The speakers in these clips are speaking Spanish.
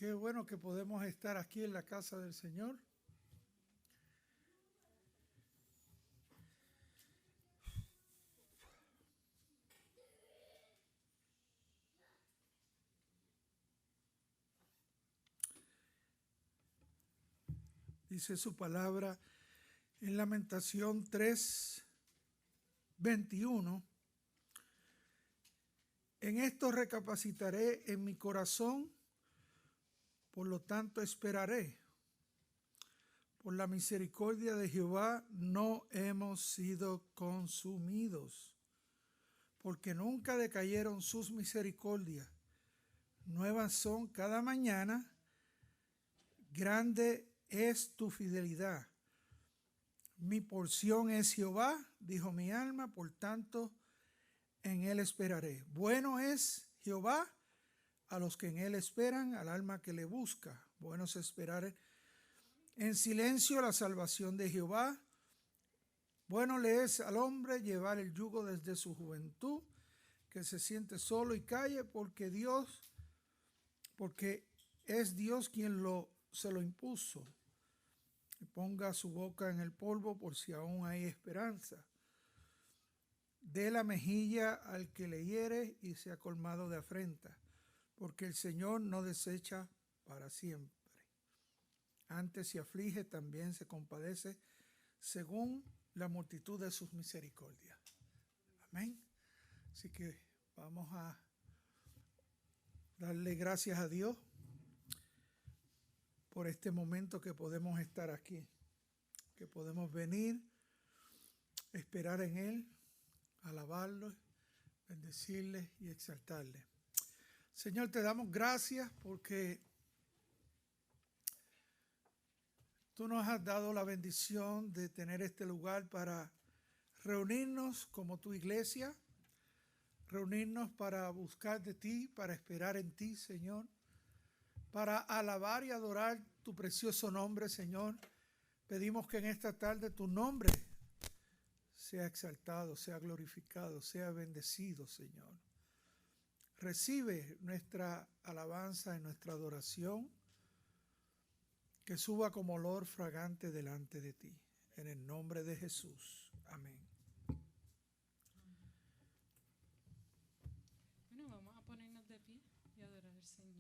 Qué bueno que podemos estar aquí en la casa del Señor. Dice su palabra en Lamentación 3:21. En esto recapacitaré en mi corazón, por lo tanto esperaré. Por la misericordia de Jehová no hemos sido consumidos, porque nunca decayeron sus misericordias. Nuevas son cada mañana, grande es tu fidelidad. Mi porción es Jehová, dijo mi alma, por tanto en él esperaré. Bueno es Jehová a los que en él esperan, al alma que le busca. Bueno es esperar en silencio la salvación de Jehová. Bueno le es al hombre llevar el yugo desde su juventud, que se siente solo y calle, porque es Dios quien se lo impuso. Y ponga su boca en el polvo por si aún hay esperanza. Dé la mejilla al que le hiere y sea colmado de afrenta, porque el Señor no desecha para siempre. Antes se aflige, también se compadece, según la multitud de sus misericordias. Amén. Así que vamos a darle gracias a Dios por este momento que podemos estar aquí, que podemos venir, esperar en Él, alabarlo, bendecirle y exaltarle. Señor, te damos gracias porque tú nos has dado la bendición de tener este lugar para reunirnos como tu iglesia, reunirnos para buscar de ti, para esperar en ti, Señor, para alabar y adorar tu precioso nombre, Señor. Pedimos que en esta tarde tu nombre sea exaltado, sea glorificado, sea bendecido, Señor. Recibe nuestra alabanza y nuestra adoración, que suba como olor fragante delante de ti. En el nombre de Jesús. Amén. Bueno, vamos a ponernos de pie y adorar al Señor.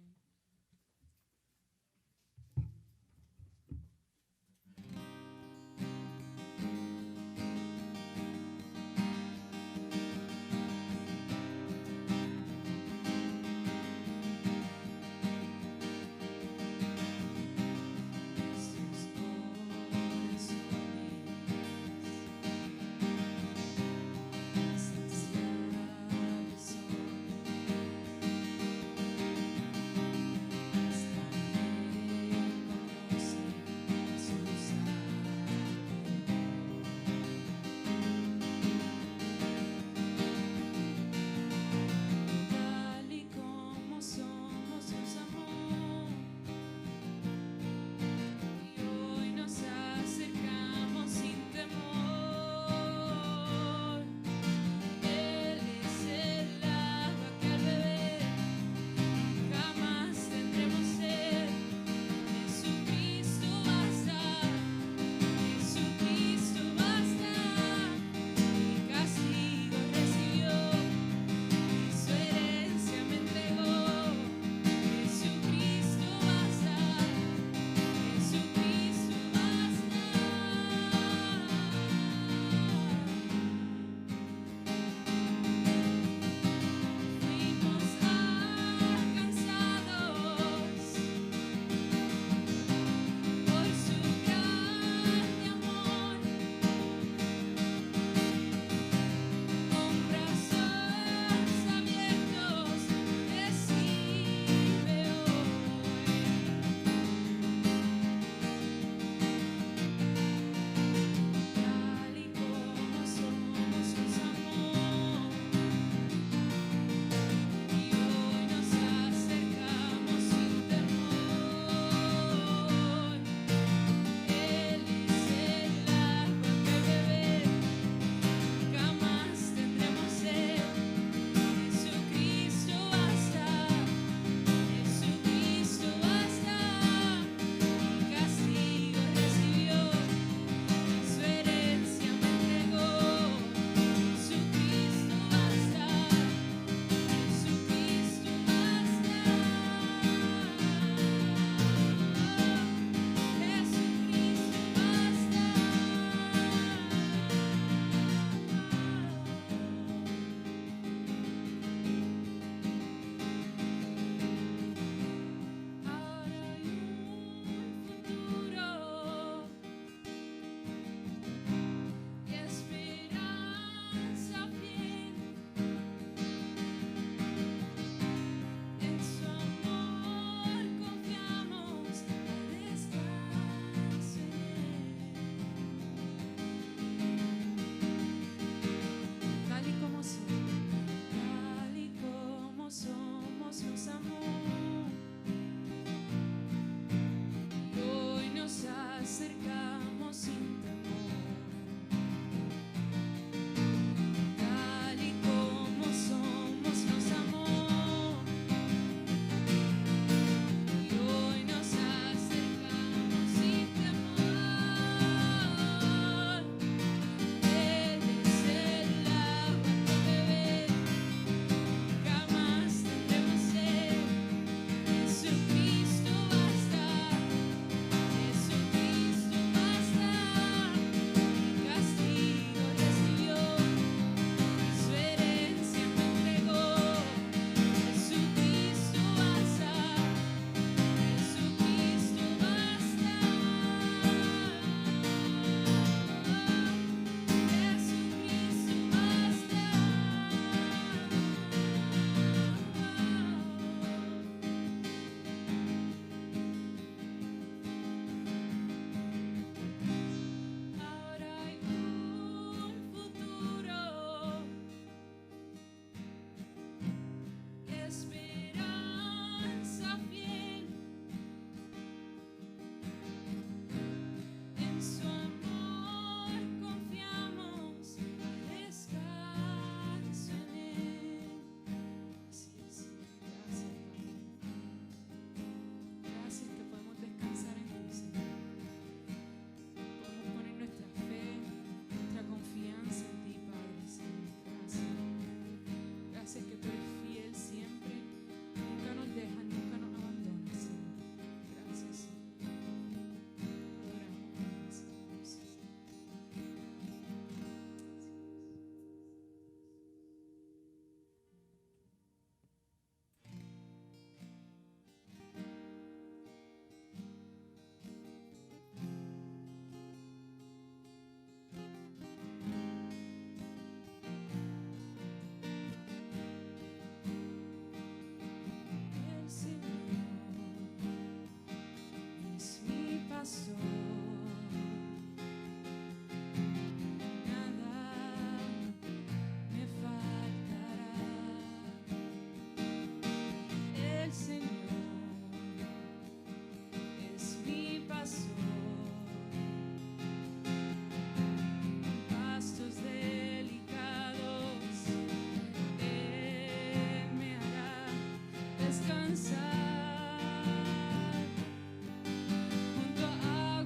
pastor, nada me faltará. El Señor es mi pastor, pastos delicados, Él me hará descansar junto a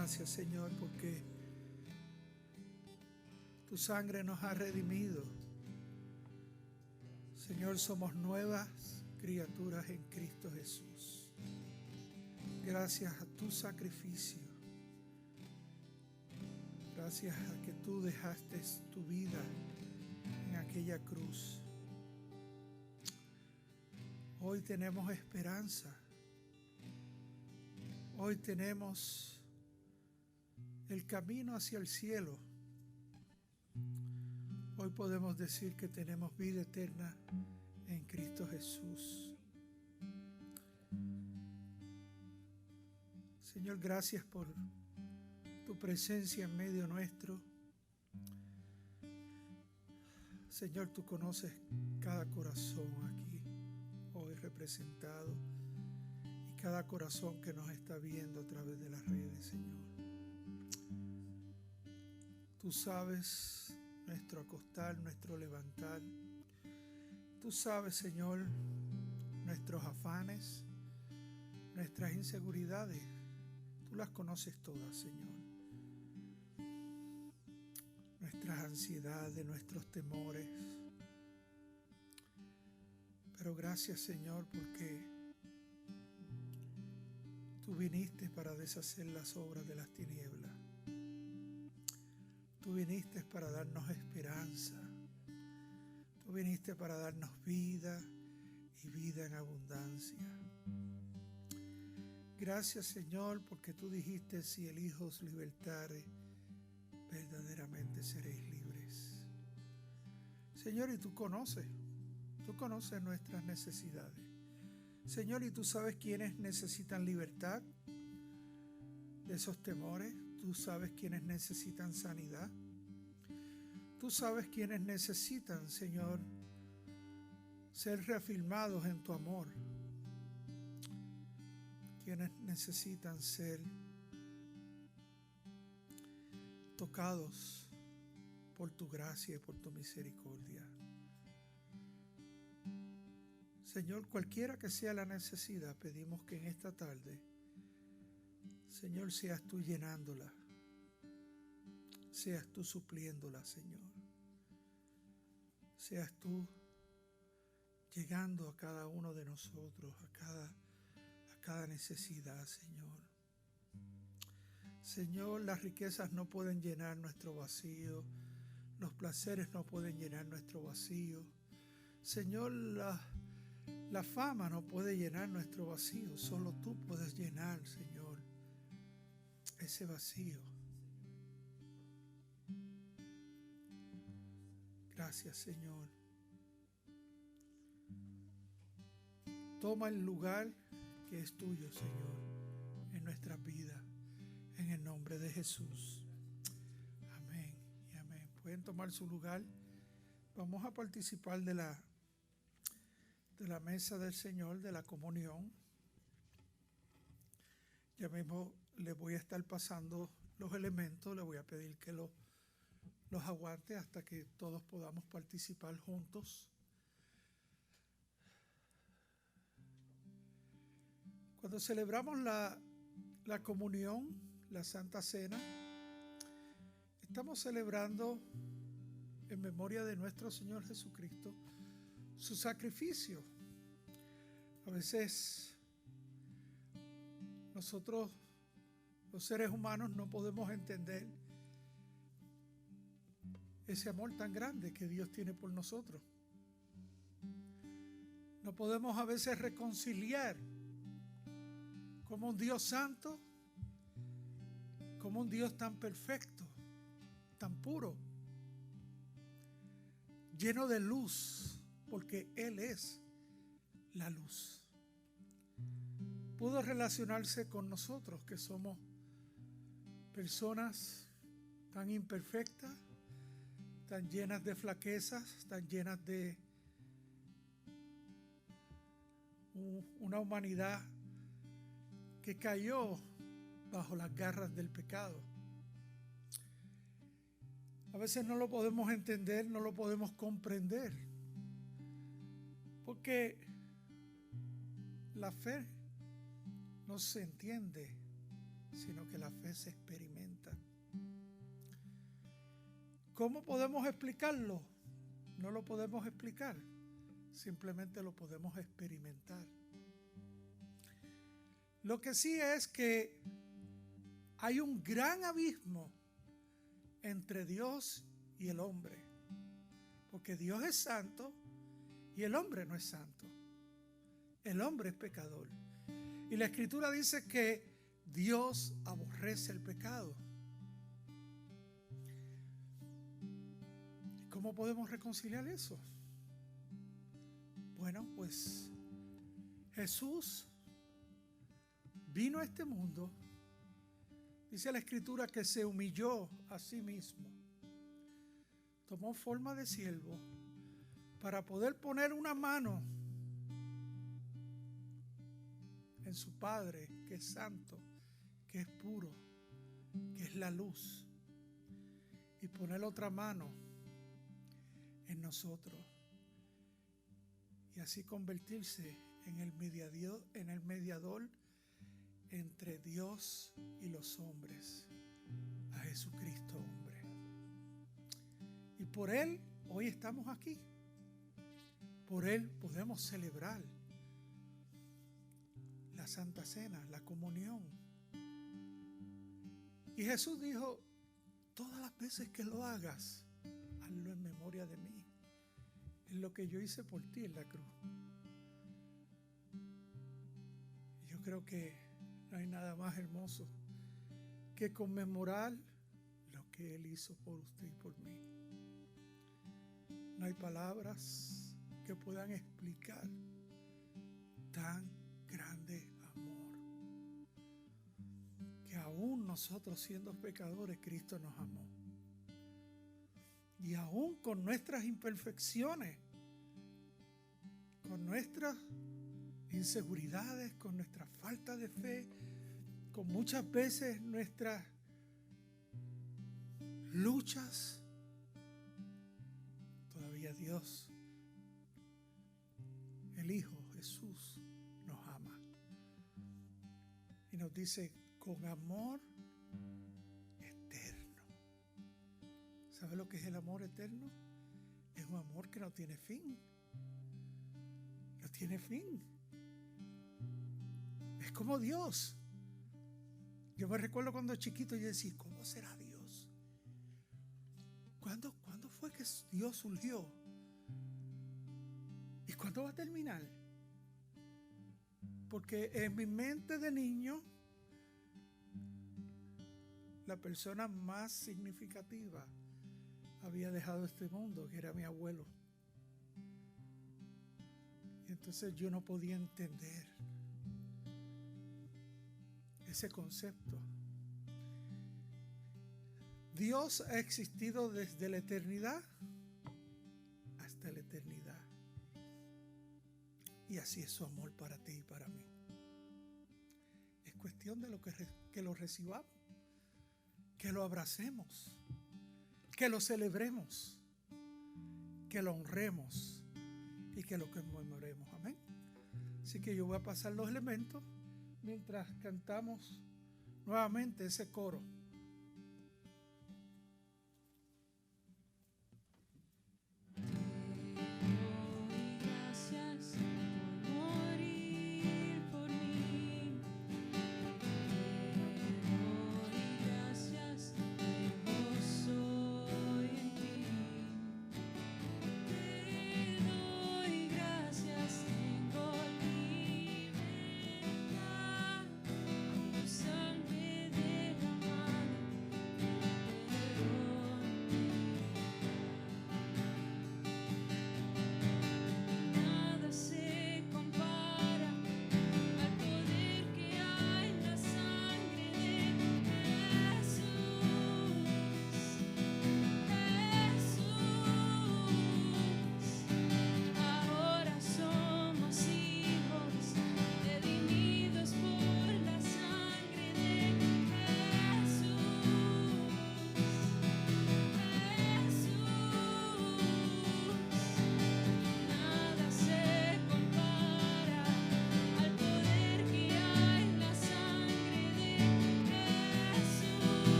Gracias, Señor, porque tu sangre nos ha redimido. Señor, somos nuevas criaturas en Cristo Jesús. Gracias a tu sacrificio. Gracias a que tú dejaste tu vida en aquella cruz. Hoy tenemos esperanza. Hoy tenemos el camino hacia el cielo. Hoy podemos decir que tenemos vida eterna en Cristo Jesús. Señor, gracias por tu presencia en medio nuestro. Señor, tú conoces cada corazón aquí hoy representado y cada corazón que nos está viendo a través de las redes, Señor. Tú sabes nuestro acostar, nuestro levantar. Tú sabes, Señor, nuestros afanes, nuestras inseguridades. Tú las conoces todas, Señor. Nuestras ansiedades, nuestros temores. Pero gracias, Señor, porque tú viniste para deshacer las obras de las tinieblas. Tú viniste para darnos esperanza. Tú viniste para darnos vida y vida en abundancia. Gracias, Señor, porque tú dijiste: si el Hijo os libertare, verdaderamente seréis libres. Señor, y tú conoces nuestras necesidades. Señor, y tú sabes quiénes necesitan libertad de esos temores. Tú sabes quiénes necesitan sanidad. Tú sabes quiénes necesitan, Señor, ser reafirmados en tu amor. Quienes necesitan ser tocados por tu gracia y por tu misericordia. Señor, cualquiera que sea la necesidad, pedimos que en esta tarde, Señor, seas tú llenándola, seas tú supliéndola, Señor. Seas tú llegando a cada uno de nosotros, a cada necesidad, Señor. Señor, las riquezas no pueden llenar nuestro vacío, los placeres no pueden llenar nuestro vacío. Señor, la fama no puede llenar nuestro vacío, solo tú puedes llenar, Señor, ese vacío. Gracias, Señor. Toma el lugar que es tuyo, Señor, en nuestras vidas, en el nombre de Jesús. Amén y amén. Pueden tomar su lugar. Vamos a participar de la mesa del Señor, de la comunión. Ya mismo les voy a estar pasando los elementos. Les voy a pedir que los aguante hasta que todos podamos participar juntos. Cuando celebramos la comunión, la Santa Cena, estamos celebrando en memoria de nuestro Señor Jesucristo su sacrificio. A veces nosotros, los seres humanos, no podemos entender ese amor tan grande que Dios tiene por nosotros. No podemos a veces reconciliar como un Dios santo, como un Dios tan perfecto, tan puro, lleno de luz, porque Él es la luz. Pudo relacionarse con nosotros, que somos personas tan imperfectas, tan llenas de flaquezas, tan llenas de una humanidad que cayó bajo las garras del pecado. A veces no lo podemos entender, no lo podemos comprender, porque la fe no se entiende sino que la fe se experimenta. ¿Cómo podemos explicarlo? No lo podemos explicar, simplemente lo podemos experimentar. Lo que sí es que hay un gran abismo entre Dios y el hombre, porque Dios es santo y el hombre no es santo. El hombre es pecador. Y la Escritura dice que Dios aborrece el pecado. ¿Cómo podemos reconciliar eso? Bueno, pues Jesús vino a este mundo. Dice la Escritura que se humilló a sí mismo. Tomó forma de siervo para poder poner una mano en su Padre, que es santo, que es puro, que es la luz, y poner otra mano en nosotros, y así convertirse en el mediador entre Dios y los hombres, a Jesucristo hombre. Y por Él hoy estamos aquí. Por Él podemos celebrar la Santa Cena, la comunión. Y Jesús dijo: todas las veces que lo hagas, hazlo en memoria de mí. Es lo que yo hice por ti en la cruz. Yo creo que no hay nada más hermoso que conmemorar lo que Él hizo por usted y por mí. No hay palabras que puedan explicar tan grande amor, que aún nosotros siendo pecadores, Cristo nos amó. Y aún con nuestras imperfecciones, con nuestras inseguridades, con nuestra falta de fe, con muchas veces nuestras luchas, todavía Dios, el Hijo Jesús, nos ama. Y nos dice: con amor eterno. ¿Sabe lo que es el amor eterno? Es un amor que no tiene fin. No tiene fin. Es como Dios. Yo me recuerdo cuando chiquito yo decía: ¿cómo será Dios? ¿Cuándo fue que Dios surgió? ¿Y cuándo va a terminar? Porque en mi mente de niño, la persona más significativa había dejado este mundo, que era mi abuelo. Y entonces yo no podía entender ese concepto. Dios ha existido desde la eternidad hasta la eternidad. Y así es su amor para ti y para mí. Es cuestión de que lo recibamos, que lo abracemos, que lo celebremos, que lo honremos y que lo conmemoremos. Amén. Así que yo voy a pasar los elementos mientras cantamos nuevamente ese coro. Sangre derramada.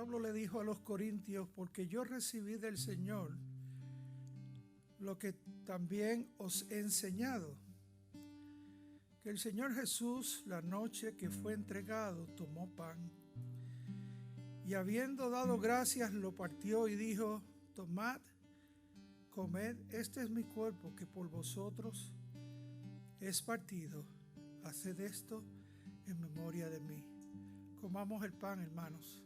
Pablo le dijo a los corintios: porque yo recibí del Señor lo que también os he enseñado, que el Señor Jesús, la noche que fue entregado, tomó pan, y habiendo dado gracias, lo partió y dijo: tomad, comed, este es mi cuerpo que por vosotros es partido. Haced esto en memoria de mí. Comamos el pan, hermanos.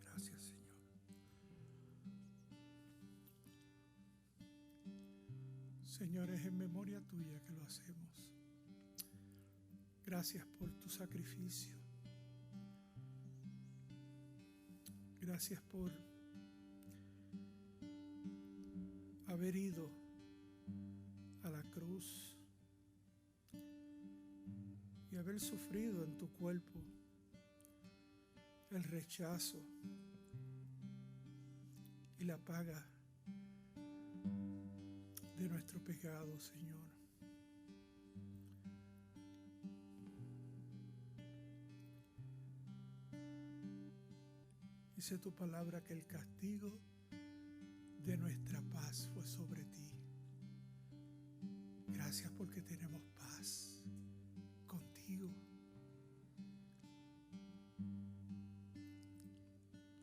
Gracias, Señor. Señor, es en memoria tuya que lo hacemos. Gracias por tu sacrificio. Gracias por haber ido a la cruz y haber sufrido en tu cuerpo el rechazo y la paga de nuestro pecado, Señor. Dice tu palabra que el castigo de nuestra paz fue sobre ti. Gracias porque tenemos paz contigo.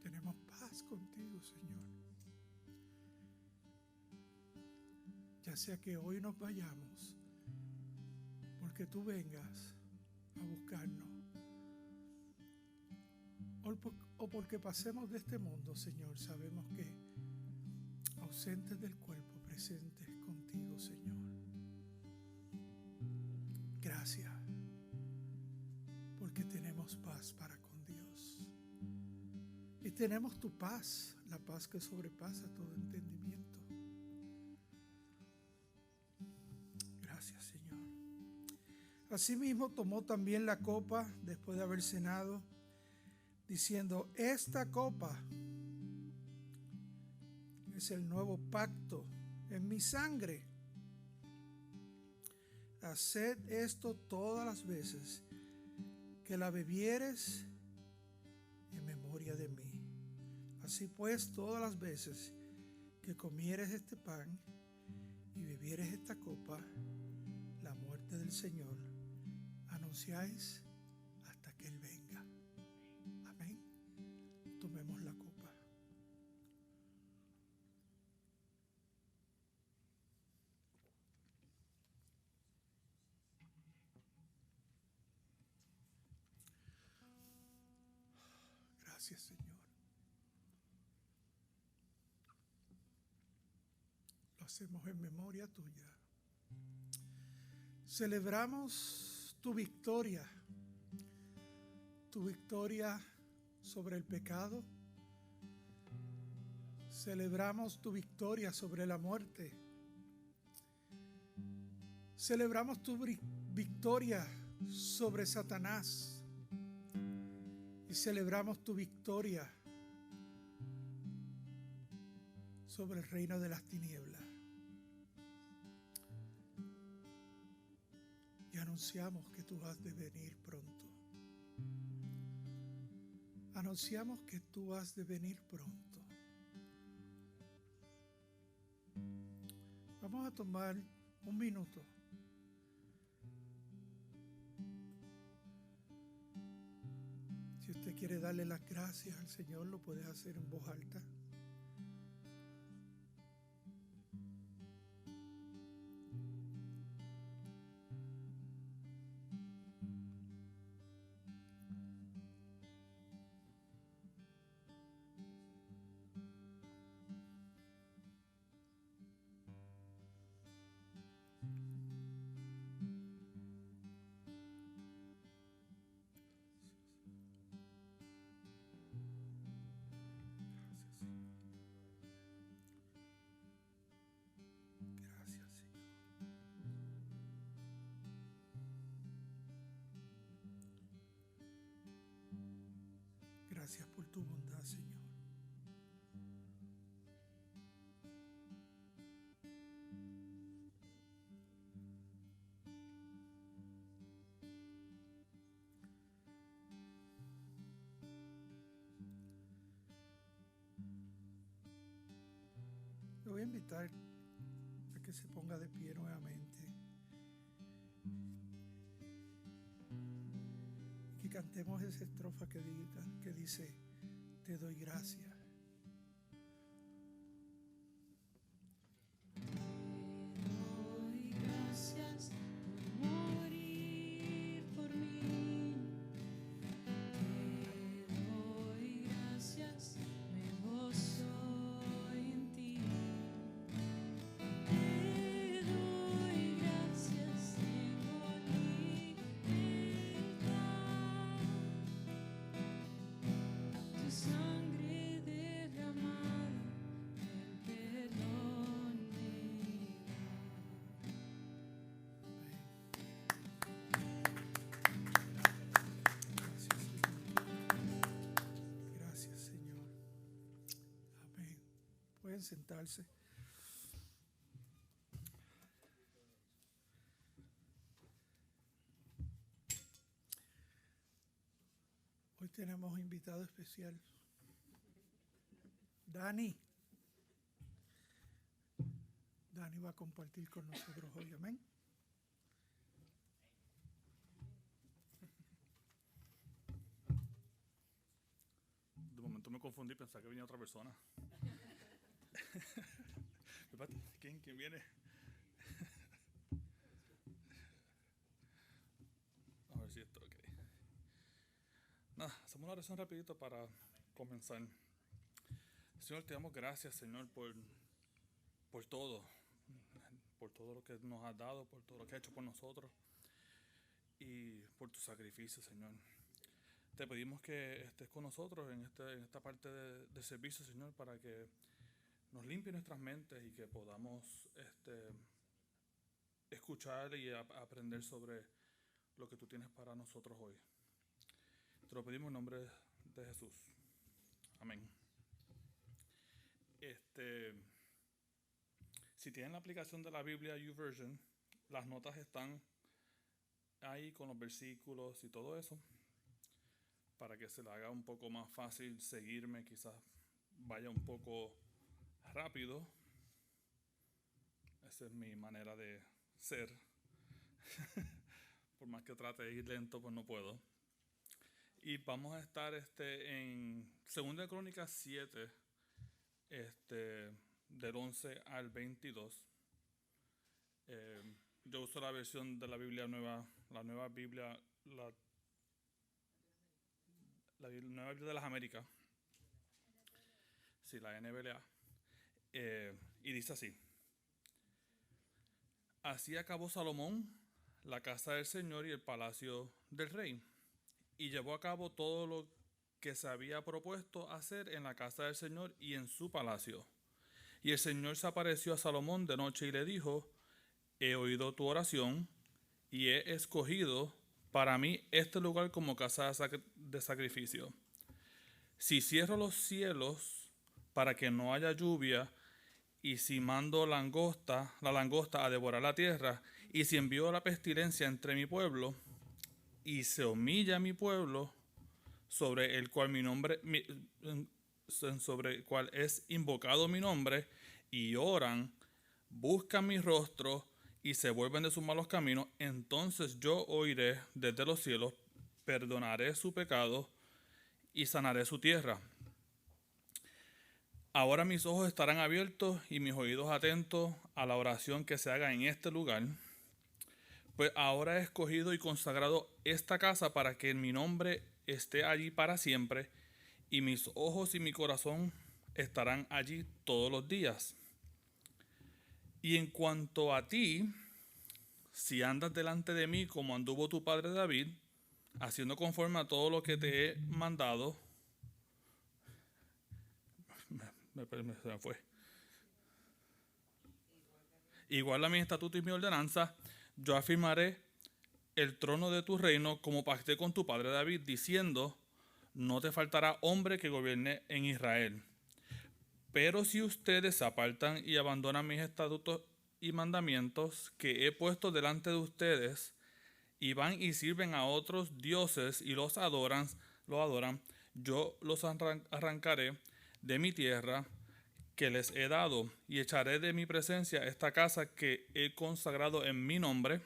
Tenemos paz contigo, Señor. Ya sea que hoy nos vayamos, porque tú vengas a buscarnos, o porque pasemos de este mundo, Señor, sabemos que ausentes del cuerpo, presentes contigo, Señor. Gracias, porque tenemos paz para con Dios. Y tenemos tu paz, la paz que sobrepasa todo entendimiento. Gracias, Señor. Asimismo tomó también la copa después de haber cenado, diciendo: esta copa es el nuevo pacto en mi sangre. Haced esto todas las veces que la bebieres en memoria de mí. Así pues, todas las veces que comieres este pan y bebieres esta copa, la muerte del Señor anunciáis hasta que Él venga. Amén. Tomemos la copa. Gracias, Señor. Lo hacemos en memoria tuya. Celebramos tu victoria sobre el pecado. Celebramos tu victoria sobre la muerte. Celebramos tu victoria sobre Satanás. Y celebramos tu victoria sobre el reino de las tinieblas. Y anunciamos que tú has de venir pronto. Anunciamos que tú has de venir pronto. Vamos a tomar un minuto. Si usted quiere darle las gracias al Señor, lo puede hacer en voz alta. Gracias, Señor. tu bondad, Señor. Le voy a invitar a que se ponga de pie nuevamente y que cantemos esa estrofa que dice: te doy gracias. Sangre derramada, el perdón me Gracias, Señor. Amén. Pueden sentarse. Hoy tenemos un invitado especial. Dani va a compartir con nosotros hoy. Amén. De momento me confundí, pensaba que venía otra persona. ¿Quién viene? A ver si esto, ok. Nada, hacemos una oración rapidito para comenzar. Señor, te damos gracias, Señor, por todo lo que nos has dado, por todo lo que has hecho por nosotros y por tu sacrificio, Señor. Te pedimos que estés con nosotros en esta parte de servicio, Señor, para que nos limpie nuestras mentes y que podamos escuchar y aprender sobre lo que tú tienes para nosotros hoy. Te lo pedimos en nombre de Jesús. Amén. Si tienen la aplicación de la Biblia YouVersion, las notas están ahí con los versículos y todo eso, para que se le haga un poco más fácil seguirme, quizás vaya un poco rápido. Esa es mi manera de ser. Por más que trate de ir lento, pues no puedo. Y vamos a estar en 2 Crónicas 7, del 11 al 22. Yo uso la versión de la Biblia nueva, la nueva Biblia, la Nueva Biblia de las Américas. Sí, la NBLA. Y dice así: Así acabó Salomón la casa del Señor y el palacio del rey, y llevó a cabo todo lo que se había propuesto hacer en la casa del Señor y en su palacio. Y el Señor se apareció a Salomón de noche y le dijo: He oído tu oración y he escogido para mí este lugar como casa de sacrificio. Si cierro los cielos para que no haya lluvia, y si mando la langosta a devorar la tierra, y si envío la pestilencia entre mi pueblo, y se humilla mi pueblo, sobre el cual sobre el cual es invocado mi nombre, y oran, buscan mi rostro y se vuelven de sus malos caminos, entonces yo oiré desde los cielos, perdonaré su pecado y sanaré su tierra. Ahora mis ojos estarán abiertos y mis oídos atentos a la oración que se haga en este lugar, pues ahora he escogido y consagrado esta casa para que mi nombre esté allí para siempre, y mis ojos y mi corazón estarán allí todos los días. Y en cuanto a ti, si andas delante de mí como anduvo tu padre David, haciendo conforme a todo lo que te he mandado, se me fue. Igual a mi estatuto y mi ordenanza, yo afirmaré el trono de tu reino como pacté con tu padre David, diciendo: no te faltará hombre que gobierne en Israel. Pero si ustedes se apartan y abandonan mis estatutos y mandamientos que he puesto delante de ustedes, y van y sirven a otros dioses y los adoran, yo los arrancaré de mi tierra que les he dado, y echaré de mi presencia esta casa que he consagrado en mi nombre,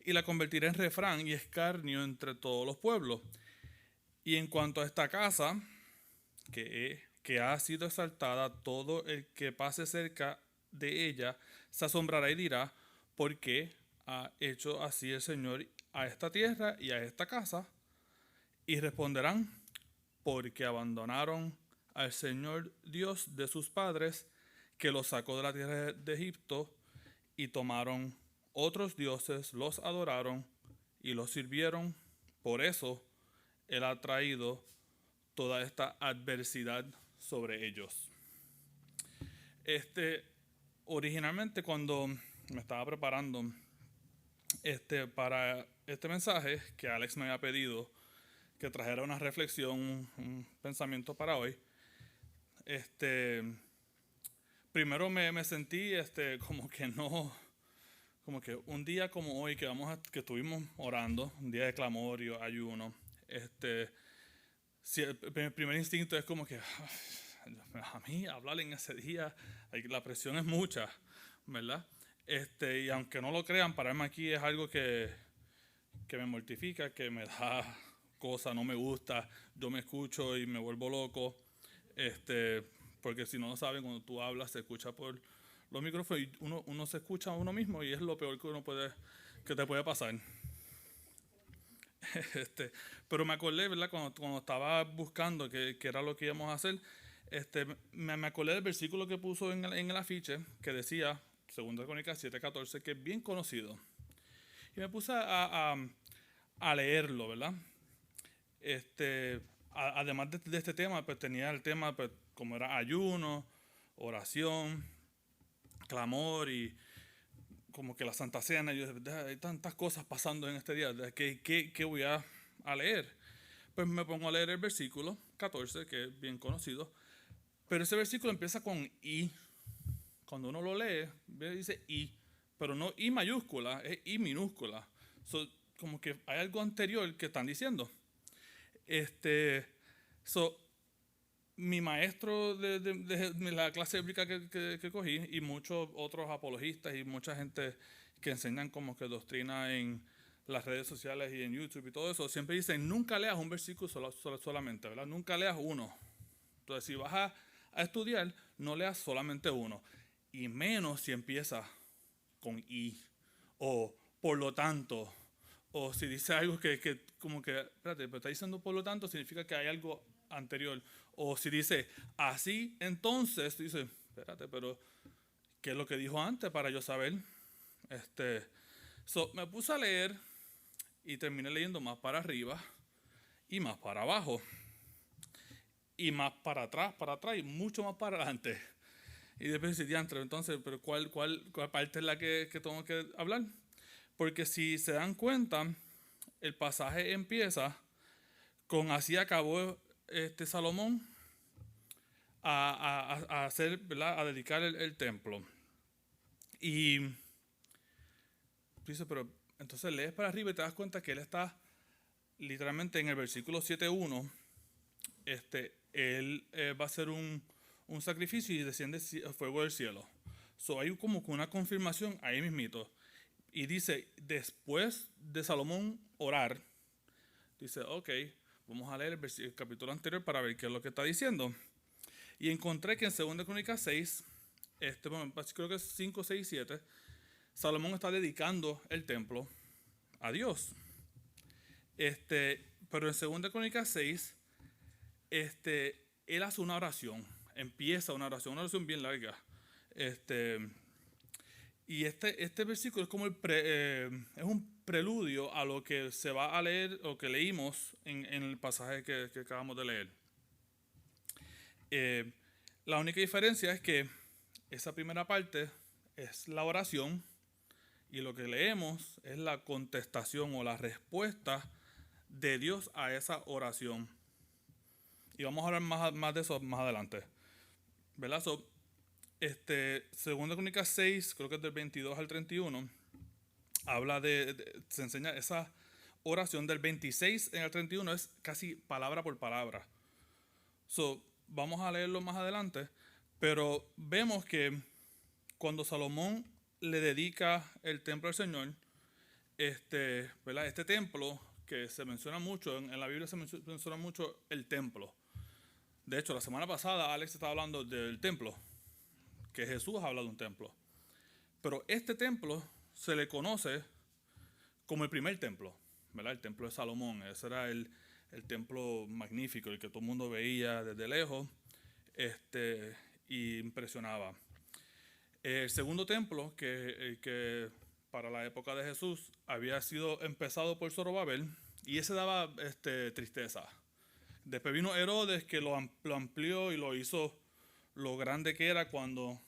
y la convertiré en refrán y escarnio entre todos los pueblos. Y en cuanto a esta casa, que ha sido exaltada, todo el que pase cerca de ella se asombrará y dirá, ¿por qué ha hecho así el Señor a esta tierra y a esta casa? Y responderán, porque abandonaron al Señor Dios de sus padres, que los sacó de la tierra de Egipto, y tomaron otros dioses, los adoraron y los sirvieron. Por eso Él ha traído toda esta adversidad sobre ellos. Originalmente, cuando me estaba preparando para este mensaje, que Alex me había pedido que trajera una reflexión, un pensamiento para hoy, primero me sentí como que un día como hoy que estuvimos orando, un día de clamor y ayuno, si el primer instinto es como que a mí hablar en ese día, la presión es mucha, ¿verdad? Y aunque no lo crean, pararme aquí es algo que me mortifica, que me da cosa, no me gusta, yo me escucho y me vuelvo loco, porque si no lo saben, cuando tú hablas se escucha por los micrófonos y uno se escucha a uno mismo y es lo peor que te puede pasar. Pero me acordé, ¿verdad? Cuando estaba buscando qué era lo que íbamos a hacer, me acordé del versículo que puso en el afiche, que decía, 2 Crónicas 7:14, que es bien conocido. Y me puse a leerlo, ¿verdad? Además de este tema, pues tenía el tema, pues, como era ayuno, oración, clamor y como que la Santa Cena. Yo dije, hay tantas cosas pasando en este día, ¿qué voy a leer? Pues me pongo a leer el versículo 14, que es bien conocido, pero ese versículo empieza con I. Cuando uno lo lee, dice I, pero no I mayúscula, es I minúscula. Como que hay algo anterior que están diciendo. Mi maestro de la clase bíblica que cogí, y muchos otros apologistas y mucha gente que enseñan como que doctrina en las redes sociales y en YouTube y todo eso, siempre dicen, nunca leas un versículo solamente, ¿verdad? Nunca leas uno. Entonces, si vas a estudiar, no leas solamente uno. Y menos si empieza con I, o por lo tanto, o si dice algo que como que, espérate, pero está diciendo por lo tanto, significa que hay algo anterior. O si dice así, entonces, dice, espérate, pero ¿qué es lo que dijo antes para yo saber? Me puse a leer y terminé leyendo más para arriba y más para abajo. Y más para atrás y mucho más para adelante. Y después dice, diantre, entonces, pero ¿cuál parte es la que tengo que hablar? Porque si se dan cuenta, el pasaje empieza con así acabó Salomón a hacer, ¿verdad? A dedicar el templo. Y dice, pero entonces lees para arriba y te das cuenta que él está literalmente en el versículo 7:1. Él va a hacer un sacrificio y desciende fuego del cielo. Hay como una confirmación ahí mismito. Y dice, después de Salomón orar, dice, ok, vamos a leer el capítulo anterior para ver qué es lo que está diciendo. Y encontré que en 2 Crónicas 6, creo que es 5, 6, 7, Salomón está dedicando el templo a Dios. Pero en 2 Crónicas 6, él hace una oración, empieza una oración bien larga. Y este versículo es como es un preludio a lo que se va a leer o que leímos en el pasaje que acabamos de leer. La única diferencia es que esa primera parte es la oración y lo que leemos es la contestación o la respuesta de Dios a esa oración. Y vamos a hablar más de eso más adelante. ¿Verdad? Segunda Crónicas 6, creo que es del 22 al 31, habla se enseña esa oración del 26 en el 31, es casi palabra por palabra. Vamos a leerlo más adelante, pero vemos que cuando Salomón le dedica el templo al Señor, ¿verdad? Este templo que se menciona mucho, en la Biblia se menciona mucho el templo. De hecho, la semana pasada Alex estaba hablando del templo, que Jesús habla de un templo. Pero este templo se le conoce como el primer templo, ¿verdad? El templo de Salomón. Ese era el templo magnífico, el que todo el mundo veía desde lejos y impresionaba. El segundo templo, que para la época de Jesús había sido empezado por Zorobabel, y ese daba tristeza. Después vino Herodes, que lo amplió y lo hizo lo grande que era cuando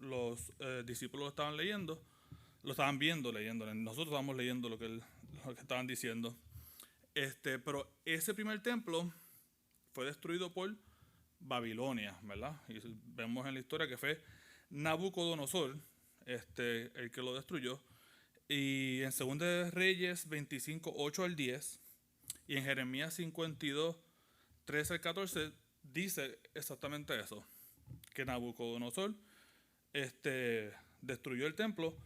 los discípulos lo estaban leyendo, lo estaban viendo, leyendo. Nosotros estábamos leyendo lo que estaban diciendo. Pero ese primer templo fue destruido por Babilonia, ¿verdad? Y vemos en la historia que fue Nabucodonosor el que lo destruyó. Y en 2 de Reyes 25, 8 al 10, y en Jeremías 52, 13 al 14, dice exactamente eso, que Nabucodonosor destruyó el templo.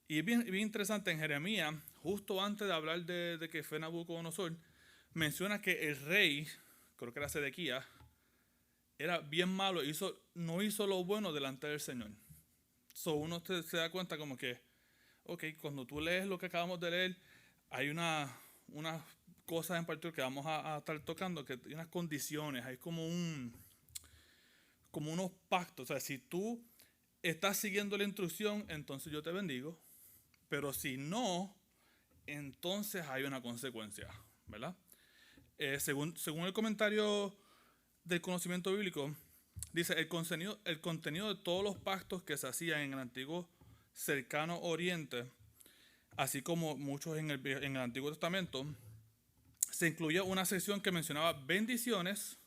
Y es bien interesante, en Jeremías, justo antes de hablar de que fue Nabucodonosor, menciona que el rey, creo que era Sedequías, era bien malo, no hizo lo bueno delante del Señor. Uno se da cuenta como que, ok, cuando tú lees lo que acabamos de leer, hay unas cosas en particular que vamos a estar tocando, que hay unas condiciones, hay como unos pactos. O sea, si tú estás siguiendo la instrucción, entonces yo te bendigo, pero si no, entonces hay una consecuencia, ¿verdad? Según el comentario del conocimiento bíblico, dice el contenido de todos los pactos que se hacían en el antiguo cercano oriente, así como muchos en el Antiguo Testamento, se incluía una sección que mencionaba bendiciones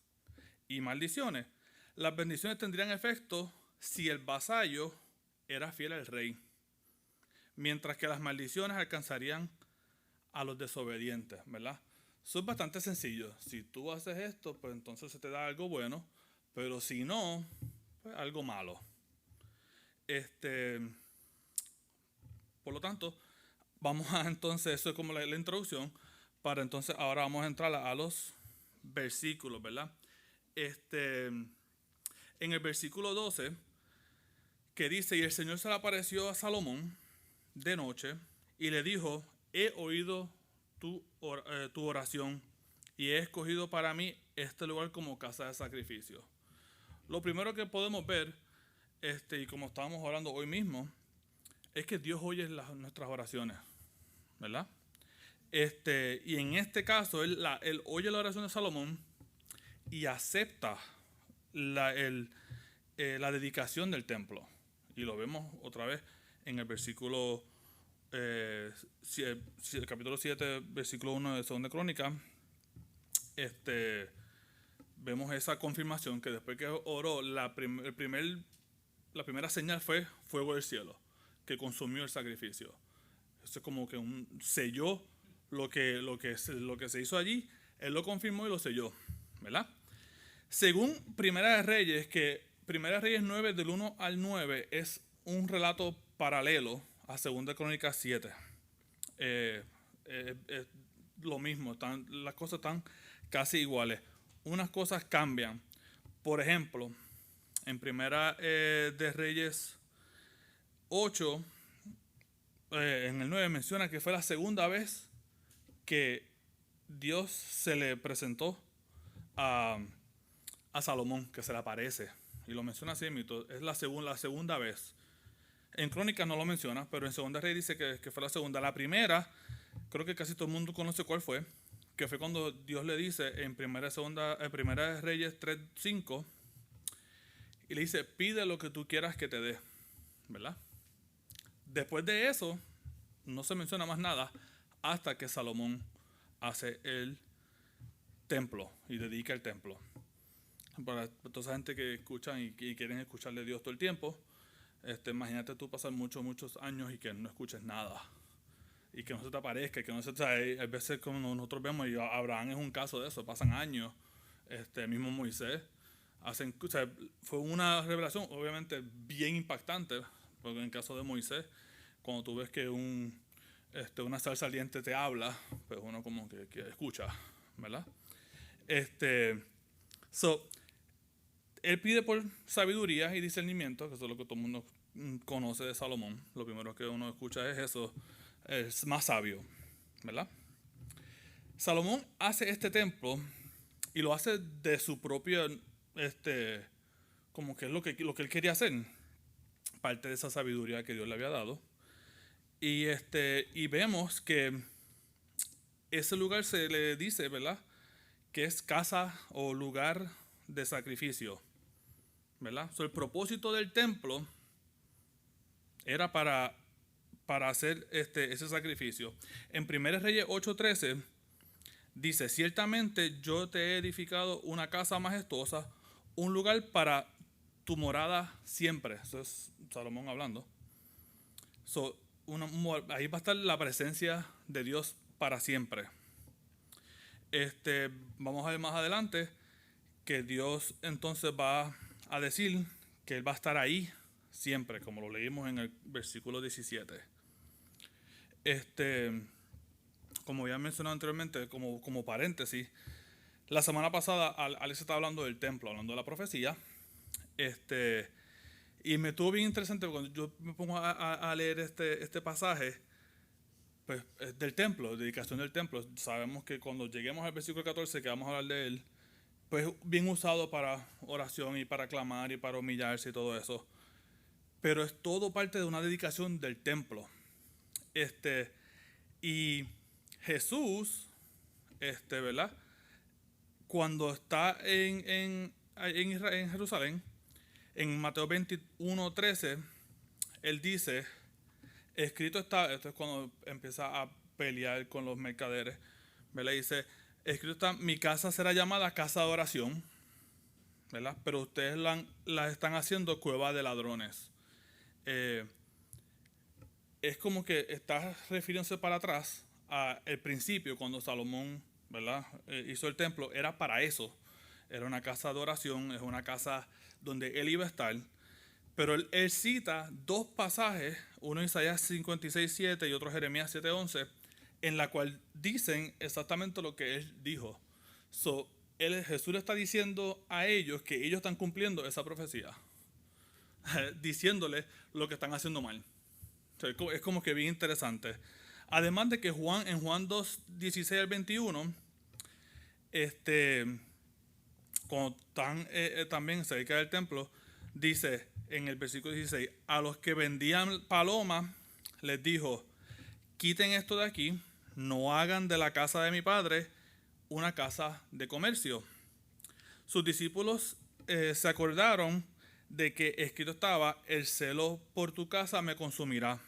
y maldiciones. Las bendiciones tendrían efecto si el vasallo era fiel al rey, mientras que las maldiciones alcanzarían a los desobedientes, ¿verdad? Eso es bastante sencillo. Si tú haces esto, pues entonces se te da algo bueno, pero si no, pues algo malo. Por lo tanto, vamos a entonces, eso es como la introducción, para entonces ahora vamos a entrar a los versículos, ¿verdad? En el versículo 12, que dice, y el Señor se le apareció a Salomón de noche y le dijo, he oído tu oración y he escogido para mí este lugar como casa de sacrificio. Lo primero que podemos ver, y como estábamos hablando hoy mismo, es que Dios oye nuestras oraciones, ¿verdad? Y en este caso, él oye la oración de Salomón y acepta la dedicación del templo. Y lo vemos otra vez en el versículo, el capítulo 7, versículo 1 de 2 de Crónicas. Vemos esa confirmación que después que oró, la primera señal fue fuego del cielo, que consumió el sacrificio. Eso es como que selló lo que se hizo allí, él lo confirmó y lo selló, ¿verdad? Según Primera de Reyes, que Primera de Reyes 9, del 1 al 9, es un relato paralelo a 2 de Crónicas 7. Lo mismo, las cosas están casi iguales. Unas cosas cambian. Por ejemplo, en Primera de Reyes 8, en el 9 menciona que fue la segunda vez que Dios se le presentó a Salomón, que se le aparece. Y lo menciona así, es la segunda vez. En Crónicas no lo menciona, pero en Segunda de Reyes dice que fue la segunda. La primera, creo que casi todo el mundo conoce cuál fue, que fue cuando Dios le dice en Primera de Reyes 3:5, y le dice, pide lo que tú quieras que te dé, ¿verdad? Después de eso, no se menciona más nada hasta que Salomón hace el templo y dedica el templo. Para toda esa gente que escuchan y quieren escucharle a Dios todo el tiempo, imagínate tú pasar muchos años y que no escuches nada. Y que no se te aparezca, que no se te... Hay veces como nosotros vemos, y Abraham es un caso de eso, pasan años, mismo Moisés, fue una revelación obviamente bien impactante, porque en el caso de Moisés, cuando tú ves que una sal saliente te habla, pues uno como que escucha, ¿verdad? Él pide por sabiduría y discernimiento, que eso es lo que todo el mundo conoce de Salomón. Lo primero que uno escucha es eso, es más sabio, ¿verdad? Salomón hace este templo y lo hace de su propia, como que es lo que él quería hacer, parte de esa sabiduría que Dios le había dado. Y vemos que ese lugar se le dice, ¿verdad?, que es casa o lugar de sacrificio, ¿verdad? El propósito del templo era para hacer ese sacrificio. En 1 Reyes 8:13 dice: ciertamente yo te he edificado una casa majestuosa, un lugar para tu morada siempre. Eso es Salomón hablando. Ahí va a estar la presencia de Dios para siempre. Vamos a ver más adelante que Dios entonces va a decir que Él va a estar ahí siempre, como lo leímos en el versículo 17. Como ya mencionado anteriormente, como paréntesis, la semana pasada Alex estaba hablando del templo, hablando de la profecía, y me estuvo bien interesante cuando yo me pongo a leer este pasaje, pues, del templo, dedicación del templo. Sabemos que cuando lleguemos al versículo 14, que vamos a hablar de él, pues bien usado para oración y para clamar y para humillarse y todo eso. Pero es todo parte de una dedicación del templo. Y Jesús, ¿verdad?, cuando está en Jerusalén, en Mateo 21:13, él dice, escrito está, esto es cuando empieza a pelear con los mercaderes, ¿verdad? Dice, escrito está, mi casa será llamada casa de oración, ¿verdad?, pero ustedes la están haciendo cueva de ladrones. Es como que está refiriéndose para atrás al principio, cuando Salomón, ¿verdad?, hizo el templo. Era para eso, era una casa de oración, es una casa donde él iba a estar. Pero él cita dos pasajes, uno en Isaías 56:7 y otro Jeremías 7:11, en la cual dicen exactamente lo que él dijo. Jesús le está diciendo a ellos que ellos están cumpliendo esa profecía, diciéndole lo que están haciendo mal. Es como que bien interesante. Además de que en Juan 2:16-21, cuando están también cerca del templo, dice en el versículo 16, a los que vendían palomas les dijo, quiten esto de aquí, no hagan de la casa de mi padre una casa de comercio. Sus discípulos se acordaron de que escrito estaba, el celo por tu casa me consumirá.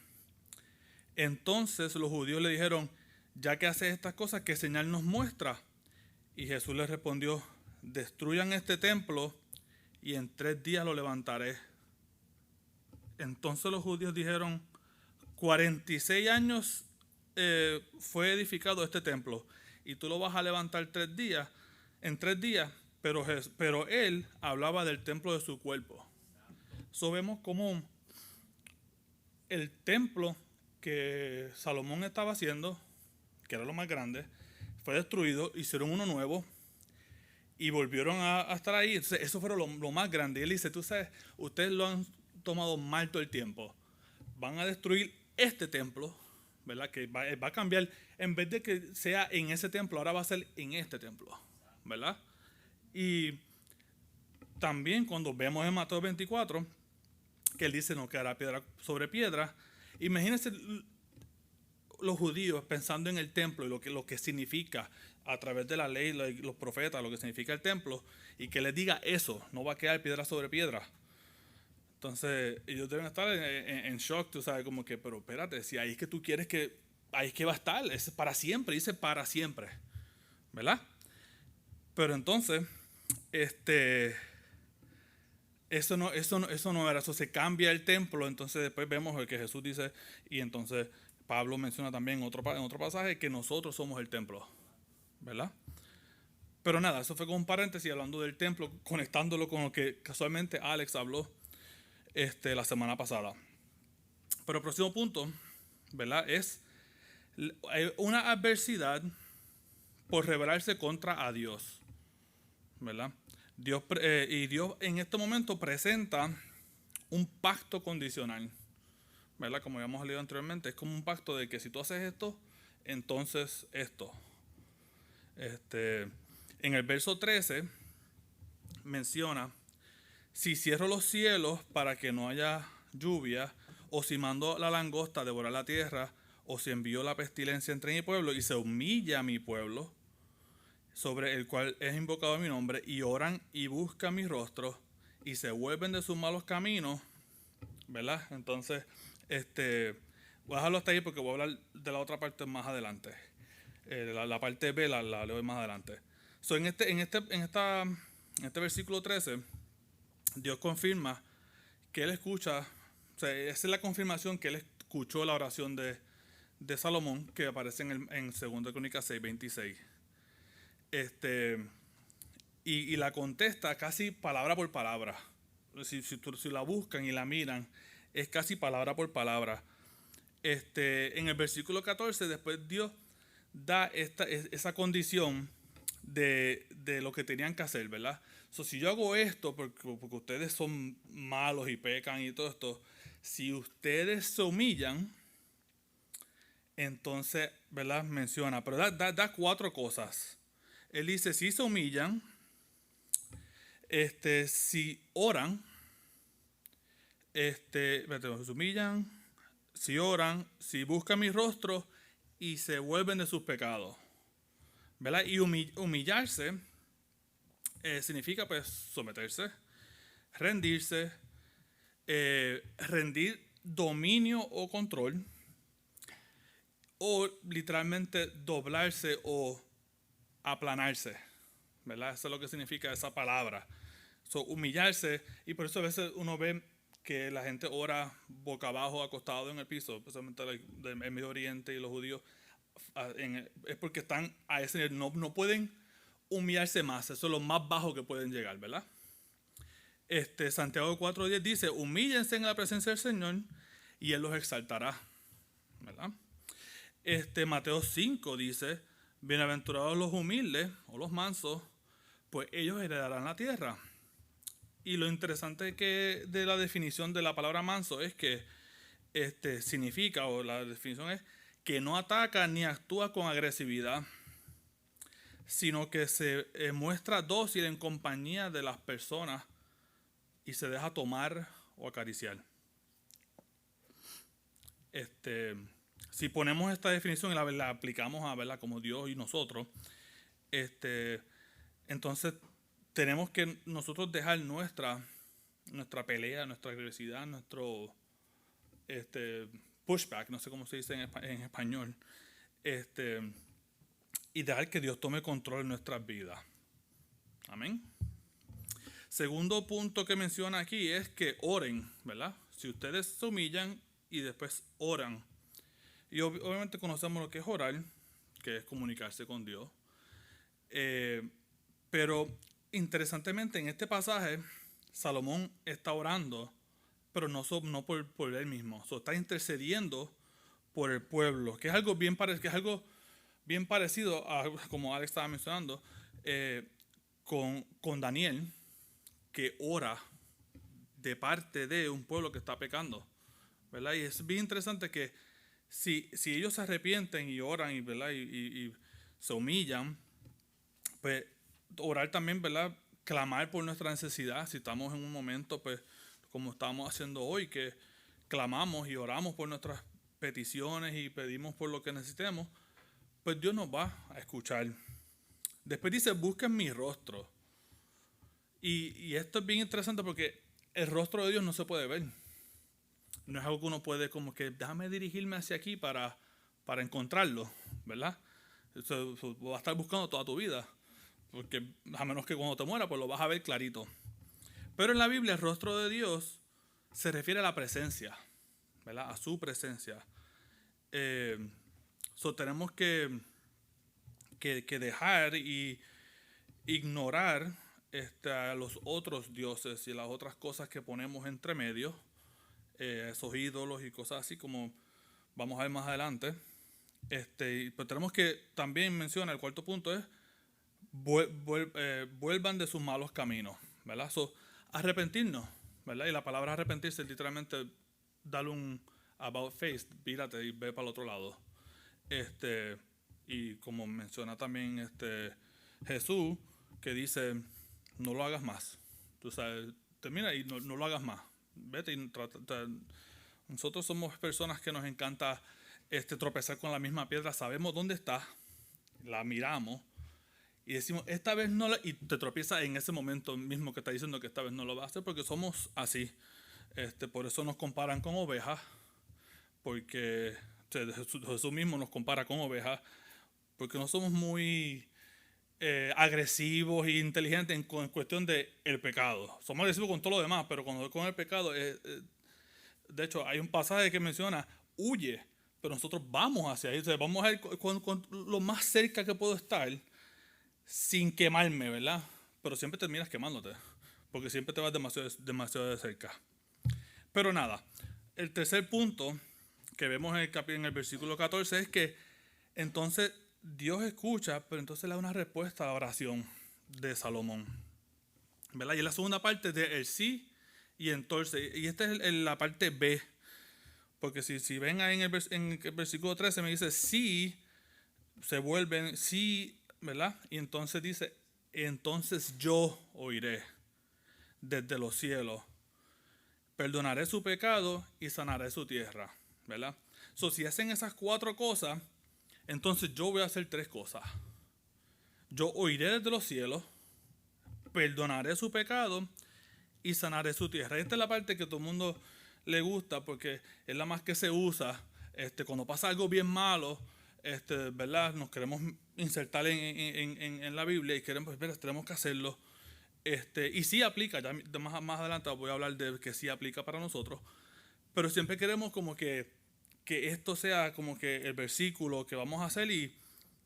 Entonces los judíos le dijeron, ya que haces estas cosas, ¿qué señal nos muestra? Y Jesús les respondió, destruyan este templo y en 3 días lo levantaré. Entonces los judíos dijeron, 46 años fue edificado este templo y tú lo vas a levantar en 3 días, pero él hablaba del templo de su cuerpo. Vemos como el templo que Salomón estaba haciendo, que era lo más grande, fue destruido, hicieron uno nuevo y volvieron a estar ahí. Entonces, eso fue lo más grande. Y él dice, tú sabes, ustedes lo han tomado mal todo el tiempo. Van a destruir este templo, ¿verdad?, que va a cambiar. En vez de que sea en ese templo, ahora va a ser en este templo, ¿verdad? Y también cuando vemos en Mateo 24, que él dice, no quedará piedra sobre piedra. Imagínense los judíos pensando en el templo y lo que significa a través de la ley, los profetas, lo que significa el templo, y que les diga eso, no va a quedar piedra sobre piedra. Entonces ellos deben estar en shock, tú sabes, como que, pero espérate, si ahí es que tú quieres que ahí es que va a estar, es para siempre, dice para siempre, ¿verdad? Pero entonces, eso no era, eso se cambia el templo, entonces después vemos el que Jesús dice, y entonces Pablo menciona también en otro pasaje que nosotros somos el templo, ¿verdad? Pero nada, eso fue como un paréntesis hablando del templo, conectándolo con lo que casualmente Alex habló la semana pasada. Pero el próximo punto, ¿verdad? Es una adversidad por rebelarse contra a Dios, ¿verdad? Dios en este momento presenta un pacto condicional, ¿verdad? Como habíamos leído anteriormente, es como un pacto de que si tú haces esto, entonces esto. En el verso 13 menciona, si cierro los cielos para que no haya lluvia, o si mando la langosta a devorar la tierra, o si envío la pestilencia entre mi pueblo y se humilla mi pueblo, sobre el cual es invocado mi nombre, y oran y buscan mi rostro, y se vuelven de sus malos caminos, ¿verdad? Entonces, voy a dejarlo hasta ahí porque voy a hablar de la otra parte más adelante. La parte B la leo más adelante. So, en este versículo 13, Dios confirma que Él escucha, o sea, esa es la confirmación que Él escuchó la oración de Salomón que aparece en 2 Crónicas 6:26. Y la contesta casi palabra por palabra. Si la buscan y la miran, es casi palabra por palabra. En el versículo 14, después Dios da esa condición de lo que tenían que hacer, ¿verdad? Si yo hago esto porque ustedes son malos y pecan y todo esto, si ustedes se humillan, entonces, ¿verdad? Menciona, pero da 4 cosas. Él dice, si se humillan, si oran, se humillan, si oran, si buscan mi rostro y se vuelven de sus pecados, ¿verdad? Y humillarse significa pues someterse, rendirse, rendir dominio o control, o literalmente doblarse o aplanarse, ¿verdad? Eso es lo que significa esa palabra. Humillarse, y por eso a veces uno ve que la gente ora boca abajo, acostado en el piso, especialmente del Medio Oriente y los judíos, es porque están a ese nivel, no pueden humillarse más, eso es lo más bajo que pueden llegar, ¿verdad? Santiago 4:10 dice, humíllense en la presencia del Señor y Él los exaltará, ¿verdad? Mateo 5 dice, bienaventurados los humildes o los mansos, pues ellos heredarán la tierra. Y lo interesante de la definición de la palabra manso es que significa, o la definición es, que no ataca ni actúa con agresividad, sino que se muestra dócil en compañía de las personas y se deja tomar o acariciar. Si ponemos esta definición y la aplicamos a verla como Dios y nosotros, entonces tenemos que nosotros dejar nuestra pelea, nuestra agresividad, nuestro pushback, no sé cómo se dice en español, y dejar que Dios tome control de nuestras vidas. Amén. Segundo punto que menciona aquí es que oren, ¿verdad? Si ustedes se humillan y después oran. Y obviamente conocemos lo que es orar, que es comunicarse con Dios. Pero interesantemente en este pasaje, Salomón está orando, pero no por él mismo. Está intercediendo por el pueblo, que es algo bien parecido a, como Alex estaba mencionando, con Daniel, que ora de parte de un pueblo que está pecando, ¿verdad? Y es bien interesante que si ellos se arrepienten y oran, ¿verdad? Y se humillan, pues orar también, ¿verdad? Clamar por nuestra necesidad. Si estamos en un momento, pues, como estamos haciendo hoy, que clamamos y oramos por nuestras peticiones y pedimos por lo que necesitemos, pues Dios nos va a escuchar. Después dice, busquen mi rostro. Y esto es bien interesante porque el rostro de Dios no se puede ver. No es algo que uno puede como que, déjame dirigirme hacia aquí para para encontrarlo, ¿verdad? Eso vas a estar buscando toda tu vida, porque a menos que cuando te mueras, pues lo vas a ver clarito. Pero en la Biblia el rostro de Dios se refiere a la presencia, ¿verdad? A su presencia. Tenemos que dejar y ignorar a los otros dioses y las otras cosas que ponemos entre medio, esos ídolos y cosas así, como vamos a ver más adelante. Pero tenemos que también mencionar, el cuarto punto es vuelvan de sus malos caminos, ¿verdad? Arrepentirnos, ¿verdad? Y la palabra arrepentirse es literalmente darle un about face, vírate y ve para el otro lado. Y como menciona también Jesús, que dice, no lo hagas más. Tú sabes, termina y no lo hagas más. Vete y nosotros somos personas que nos encanta tropezar con la misma piedra. Sabemos dónde está, la miramos y decimos, esta vez no la... Y te tropiezas en ese momento mismo que está diciendo que esta vez no lo va a hacer, porque somos así. Por eso nos comparan con ovejas, porque Jesús mismo nos compara con ovejas, porque no somos muy agresivos e inteligentes en cuestión del pecado. Somos agresivos con todo lo demás, pero cuando con el pecado, de hecho, hay un pasaje que menciona, huye, pero nosotros vamos hacia ahí. O sea, vamos a ir con lo más cerca que puedo estar sin quemarme, ¿verdad? Pero siempre terminas quemándote, porque siempre te vas demasiado de cerca. Pero nada, el tercer punto que vemos en el versículo 14 es que entonces Dios escucha, pero entonces le da una respuesta a la oración de Salomón, ¿verdad? Y la segunda parte de el sí y entonces, y esta es la parte B, porque si ven ahí en el versículo 13 me dice sí, se vuelven sí, ¿verdad? Y entonces dice, entonces yo oiré desde los cielos, perdonaré su pecado y sanaré su tierra, ¿verdad? Si hacen esas cuatro cosas, entonces yo voy a hacer tres cosas. Yo oiré desde los cielos, perdonaré su pecado y sanaré su tierra. Esta es la parte que todo el mundo le gusta, porque es la más que se usa. Cuando pasa algo bien malo, ¿verdad? Nos queremos insertar en la Biblia y queremos, tenemos que hacerlo. Y sí aplica, ya más adelante voy a hablar de que sí aplica para nosotros, pero siempre queremos como que esto sea como que el versículo que vamos a hacer, y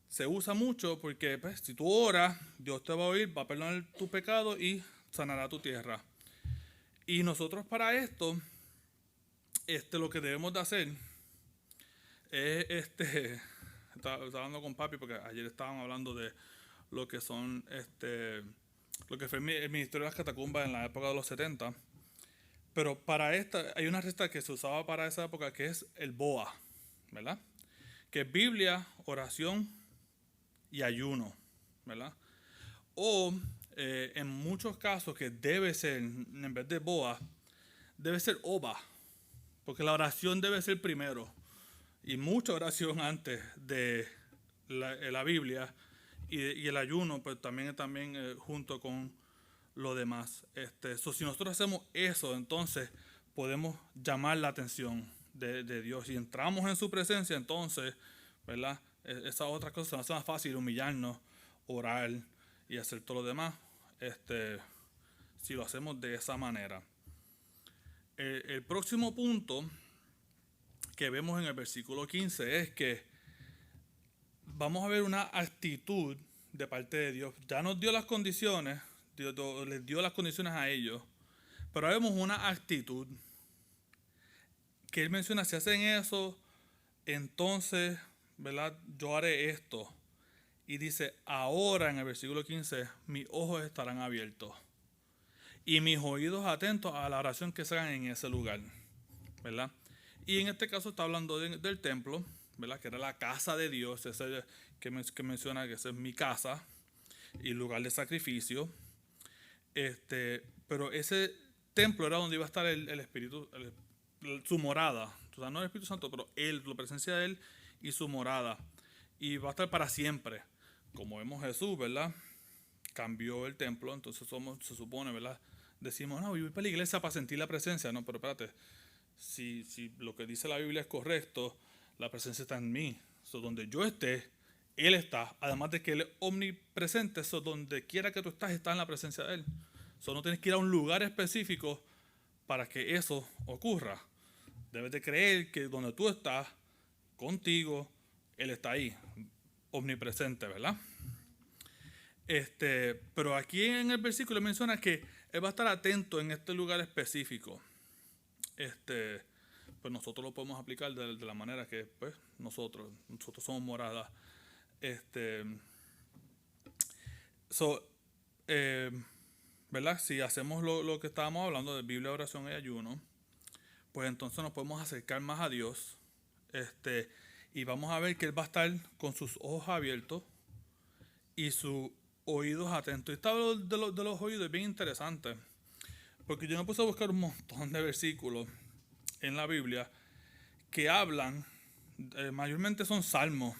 se usa mucho porque pues, si tú oras, Dios te va a oír, va a perdonar tu pecado y sanará tu tierra. Y nosotros para esto, lo que debemos de hacer es, estaba hablando con papi porque ayer estaban hablando de lo que son, lo que fue el ministerio de las catacumbas en la época de los 70. Pero para esta, hay una receta que se usaba para esa época que es el BOA, ¿verdad? Que es Biblia, oración y ayuno, ¿verdad? O en muchos casos que debe ser, en vez de BOA, debe ser OBA, porque la oración debe ser primero. Y mucha oración antes de la Biblia, y el ayuno, pues también junto con lo demás. Si nosotros hacemos eso, entonces podemos llamar la atención de Dios. Si entramos en su presencia, entonces, ¿verdad? Esas otras cosas nos hace más fácil humillarnos, orar y hacer todo lo demás. Si lo hacemos de esa manera. El próximo punto que vemos en el versículo 15 es que vamos a ver una actitud de parte de Dios. Ya nos dio las condiciones, Dios les dio las condiciones a ellos, pero vemos una actitud que él menciona: si hacen eso, entonces, ¿verdad?, yo haré esto. Y dice, ahora en el versículo 15, mis ojos estarán abiertos y mis oídos atentos a la oración que se hagan en ese lugar, ¿verdad? Y en este caso está hablando del templo, ¿verdad?, que era la casa de Dios, ese que menciona que esa es mi casa y lugar de sacrificio. Pero ese templo era donde iba a estar el Espíritu, su morada. O sea, no el Espíritu Santo, pero la presencia de él y su morada. Y va a estar para siempre. Como vemos Jesús, ¿verdad?, cambió el templo, entonces se supone, ¿verdad?, decimos, no, yo voy para la iglesia para sentir la presencia. No, pero espérate, si lo que dice la Biblia es correcto, la presencia está en mí. So, donde yo esté, Él está. Además de que Él es omnipresente, so, donde quiera que tú estás, está en la presencia de Él. So, no tienes que ir a un lugar específico para que eso ocurra. Debes de creer que donde tú estás, contigo, Él está ahí, omnipresente, ¿verdad? Pero aquí en el versículo menciona que Él va a estar atento en este lugar específico. Pues nosotros lo podemos aplicar de la manera que pues, nosotros somos morada. ¿Verdad? Si hacemos lo que estábamos hablando de Biblia, oración y ayuno, pues entonces nos podemos acercar más a Dios. Y vamos a ver que Él va a estar con sus ojos abiertos y sus oídos atentos. Y esta de los oídos es bien interesante, porque yo me puse a buscar un montón de versículos en la Biblia que hablan, mayormente son salmos,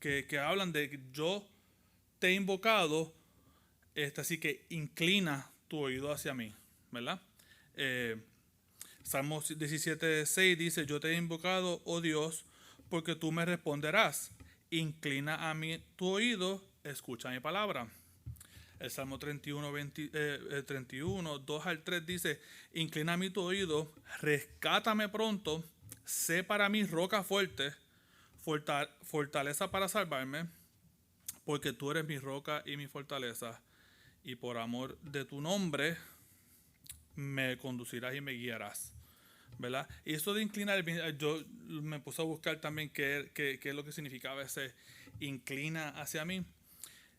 que hablan de que yo te he invocado, así que inclina tu oído hacia mí, ¿verdad? Salmo 17:6 dice, yo te he invocado, oh Dios, porque tú me responderás. Inclina a mí tu oído, escucha mi palabra. El Salmo 31, 2 al 3 dice, inclina a mí tu oído, rescátame pronto, sé para mí roca fuerte, fortaleza para salvarme, porque tú eres mi roca y mi fortaleza, y por amor de tu nombre me conducirás y me guiarás, ¿verdad? Y eso de inclinar, yo me puse a buscar también qué es lo que significaba ese inclina hacia mí.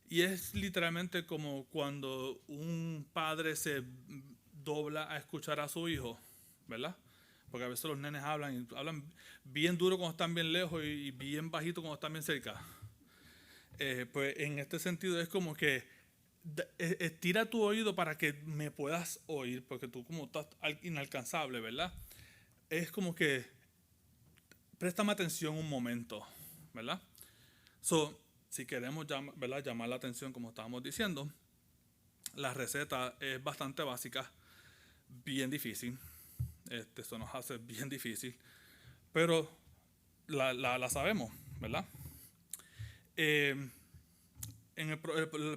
Y es literalmente como cuando un padre se dobla a escuchar a su hijo, ¿verdad? Porque a veces los nenes hablan bien duro cuando están bien lejos y bien bajito cuando están bien cerca. Pues en este sentido es como que estira tu oído para que me puedas oír, porque tú como estás inalcanzable, ¿verdad? Es como que préstame atención un momento, ¿verdad? Si queremos llamar la atención, como estábamos diciendo, la receta es bastante básica, bien difícil. Eso nos hace bien difícil, pero la sabemos, ¿verdad? En el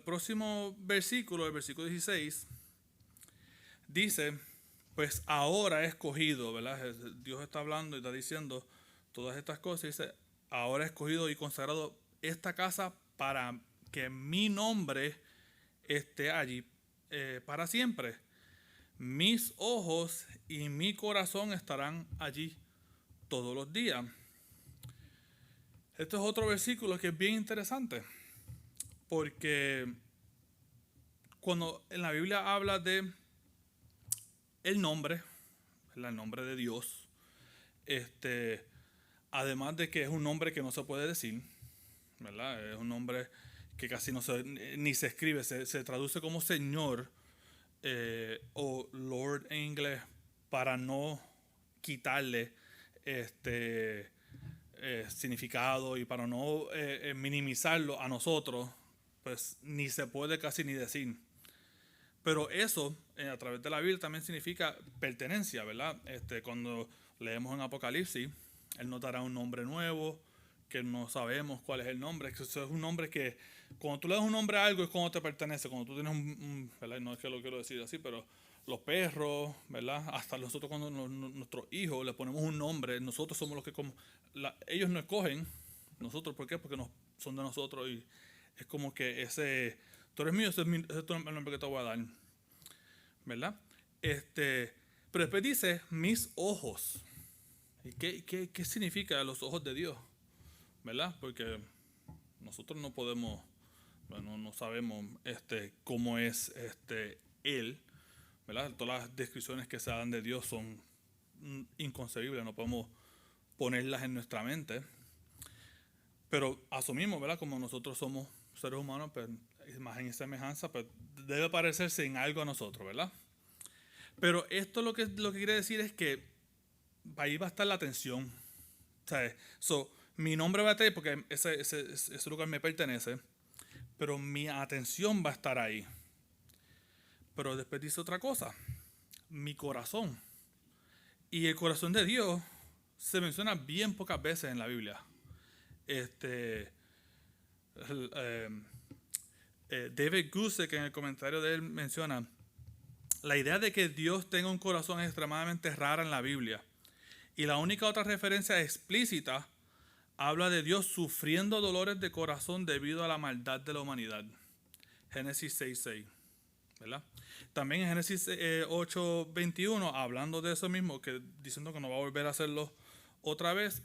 próximo versículo, el versículo 16, dice, pues ahora he escogido, ¿verdad? Dios está hablando y está diciendo todas estas cosas. Dice, ahora he escogido y consagrado esta casa para que mi nombre esté allí para siempre. Mis ojos y mi corazón estarán allí todos los días. Este es otro versículo que es bien interesante, porque cuando en la Biblia habla de el nombre de Dios, además de que es un nombre que no se puede decir, ¿verdad? Es un nombre que casi ni se escribe, se traduce como Señor o Lord en inglés para no quitarle significado y para no minimizarlo a nosotros, pues ni se puede casi ni decir. Pero eso, a través de la Biblia, también significa pertenencia, ¿verdad? Cuando leemos en Apocalipsis, Él nos dará un nombre nuevo, que no sabemos cuál es el nombre. Eso es un nombre que, cuando tú le das un nombre a algo, es cuando te pertenece. Cuando tú tienes ¿verdad? No es que lo quiero decir así, pero los perros, ¿verdad? Hasta nosotros cuando nuestros hijos le ponemos un nombre, nosotros somos los que ellos no escogen, nosotros, ¿por qué? Porque son de nosotros y es como que tú eres mío, ese es el nombre que te voy a dar, ¿verdad? Pero después dice, mis ojos. ¿Y qué significa los ojos de Dios? ¿Verdad? Porque nosotros no podemos, bueno, no sabemos cómo es Él, ¿verdad? Todas las descripciones que se dan de Dios son inconcebibles, no podemos ponerlas en nuestra mente. Pero asumimos, ¿verdad? Como nosotros somos seres humanos, pues, imagen y semejanza, pues debe parecerse en algo a nosotros, ¿verdad? Pero esto lo que quiere decir es que ahí va a estar la atención. ¿Sabes? Mi nombre va a estar ahí porque ese lugar me pertenece, pero mi atención va a estar ahí. Pero después dice otra cosa, mi corazón. Y el corazón de Dios se menciona bien pocas veces en la Biblia. David Gusick en el comentario de él menciona la idea de que Dios tenga un corazón es extremadamente rara en la Biblia. Y la única otra referencia explícita habla de Dios sufriendo dolores de corazón debido a la maldad de la humanidad. Génesis 6:6, ¿verdad? También en Génesis 8:21, hablando de eso mismo, diciendo que no va a volver a hacerlo otra vez,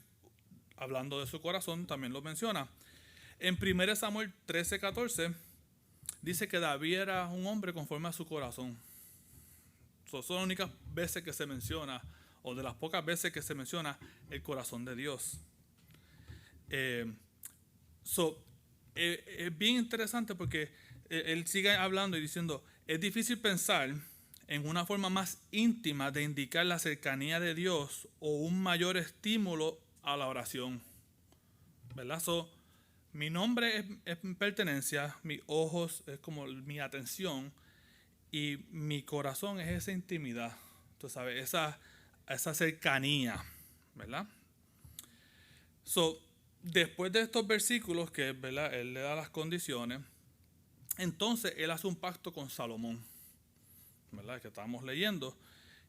hablando de su corazón, también lo menciona. En 1 Samuel 13:14, dice que David era un hombre conforme a su corazón. Son las únicas veces que se menciona, o de las pocas veces que se menciona, el corazón de Dios. Es bien interesante porque él sigue hablando y diciendo, es difícil pensar en una forma más íntima de indicar la cercanía de Dios o un mayor estímulo a la oración, ¿verdad? Mi nombre es pertenencia, mis ojos es como mi atención y mi corazón es esa intimidad, tú sabes, esa cercanía, ¿verdad? Después de estos versículos que, ¿verdad?, él le da las condiciones, entonces él hace un pacto con Salomón, ¿verdad?, que estábamos leyendo,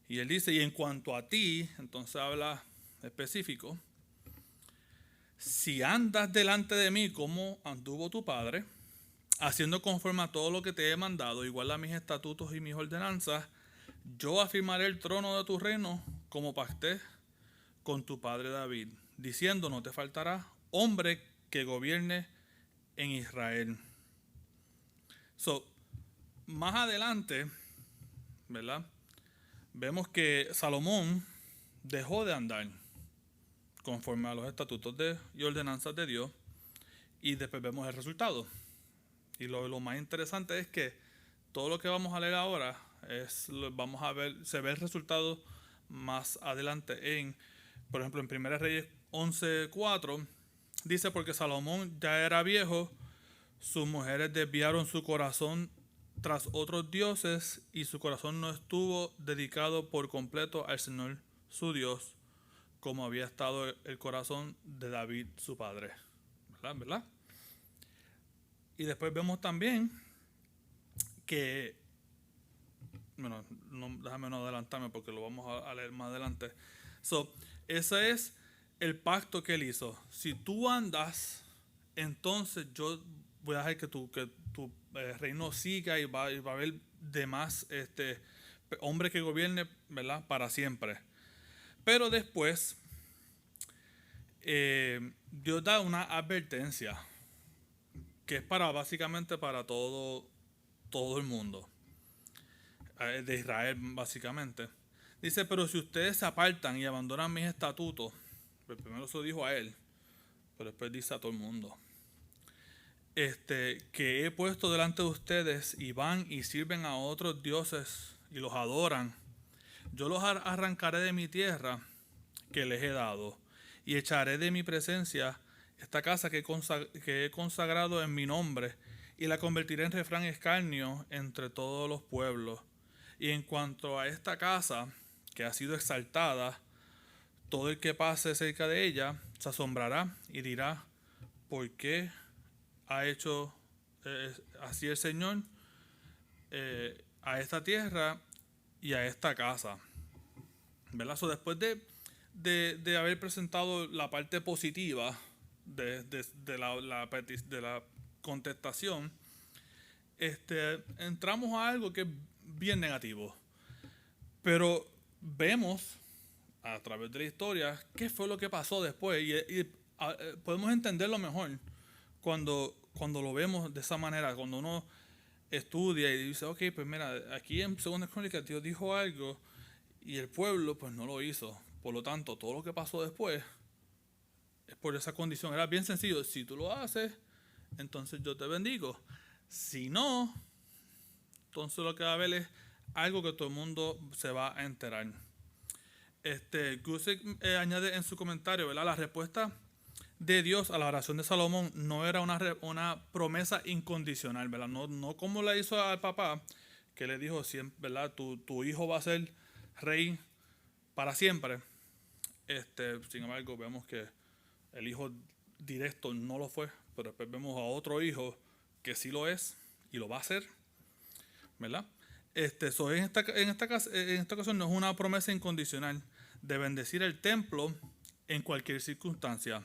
y él dice, y en cuanto a ti, entonces habla específico, si andas delante de mí como anduvo tu padre, haciendo conforme a todo lo que te he mandado, igual a mis estatutos y mis ordenanzas, yo afirmaré el trono de tu reino como pacté con tu padre David, diciendo, no te faltará hombre que gobierne en Israel. Más adelante, ¿verdad?, vemos que Salomón dejó de andar conforme a los estatutos y ordenanzas de Dios, y después vemos el resultado. Y lo más interesante es que todo lo que vamos a leer ahora se ve el resultado más adelante por ejemplo, en 1 Reyes 11:4 dice, porque Salomón ya era viejo, sus mujeres desviaron su corazón tras otros dioses y su corazón no estuvo dedicado por completo al Señor su Dios, como había estado el corazón de David su padre, ¿verdad? Y después vemos también que, bueno, déjame no adelantarme porque lo vamos a leer más adelante. Ese es el pacto que él hizo. Si tú andas, entonces yo voy a dejar que tu reino siga y va a haber demás hombre que gobierne, ¿verdad?, para siempre. Pero después Dios da una advertencia que es básicamente para todo el mundo de Israel, básicamente. Dice, pero si ustedes se apartan y abandonan mis estatutos, pues primero se lo dijo a él, pero después dice a todo el mundo, que he puesto delante de ustedes y van y sirven a otros dioses y los adoran, yo los arrancaré de mi tierra que les he dado y echaré de mi presencia esta casa que he consagrado en mi nombre y la convertiré en refrán y escarnio entre todos los pueblos. Y en cuanto a esta casa que ha sido exaltada, todo el que pase cerca de ella se asombrará y dirá, ¿por qué ha hecho así el Señor a esta tierra y a esta casa? ¿Verdad? Después de haber presentado la parte positiva de la contestación, entramos a algo que es bien negativo. Pero vemos a través de la historia qué fue lo que pasó después y podemos entenderlo mejor cuando lo vemos de esa manera, cuando uno estudia y dice, ok, pues mira, aquí en 2 Crónicas Dios dijo algo y el pueblo pues no lo hizo. Por lo tanto, todo lo que pasó después es por esa condición. Era bien sencillo. Si tú lo haces, entonces yo te bendigo. Si no, entonces lo que va a haber es algo que todo el mundo se va a enterar. Gusick añade en su comentario, ¿verdad? La respuesta de Dios a la oración de Salomón no era una promesa incondicional, ¿verdad? No como le hizo al papá, que le dijo, ¿verdad? Tu hijo va a ser rey para siempre. Sin embargo, vemos que el hijo directo no lo fue, pero después vemos a otro hijo que sí lo es y lo va a hacer, ¿verdad? En esta ocasión no es una promesa incondicional de bendecir el templo en cualquier circunstancia.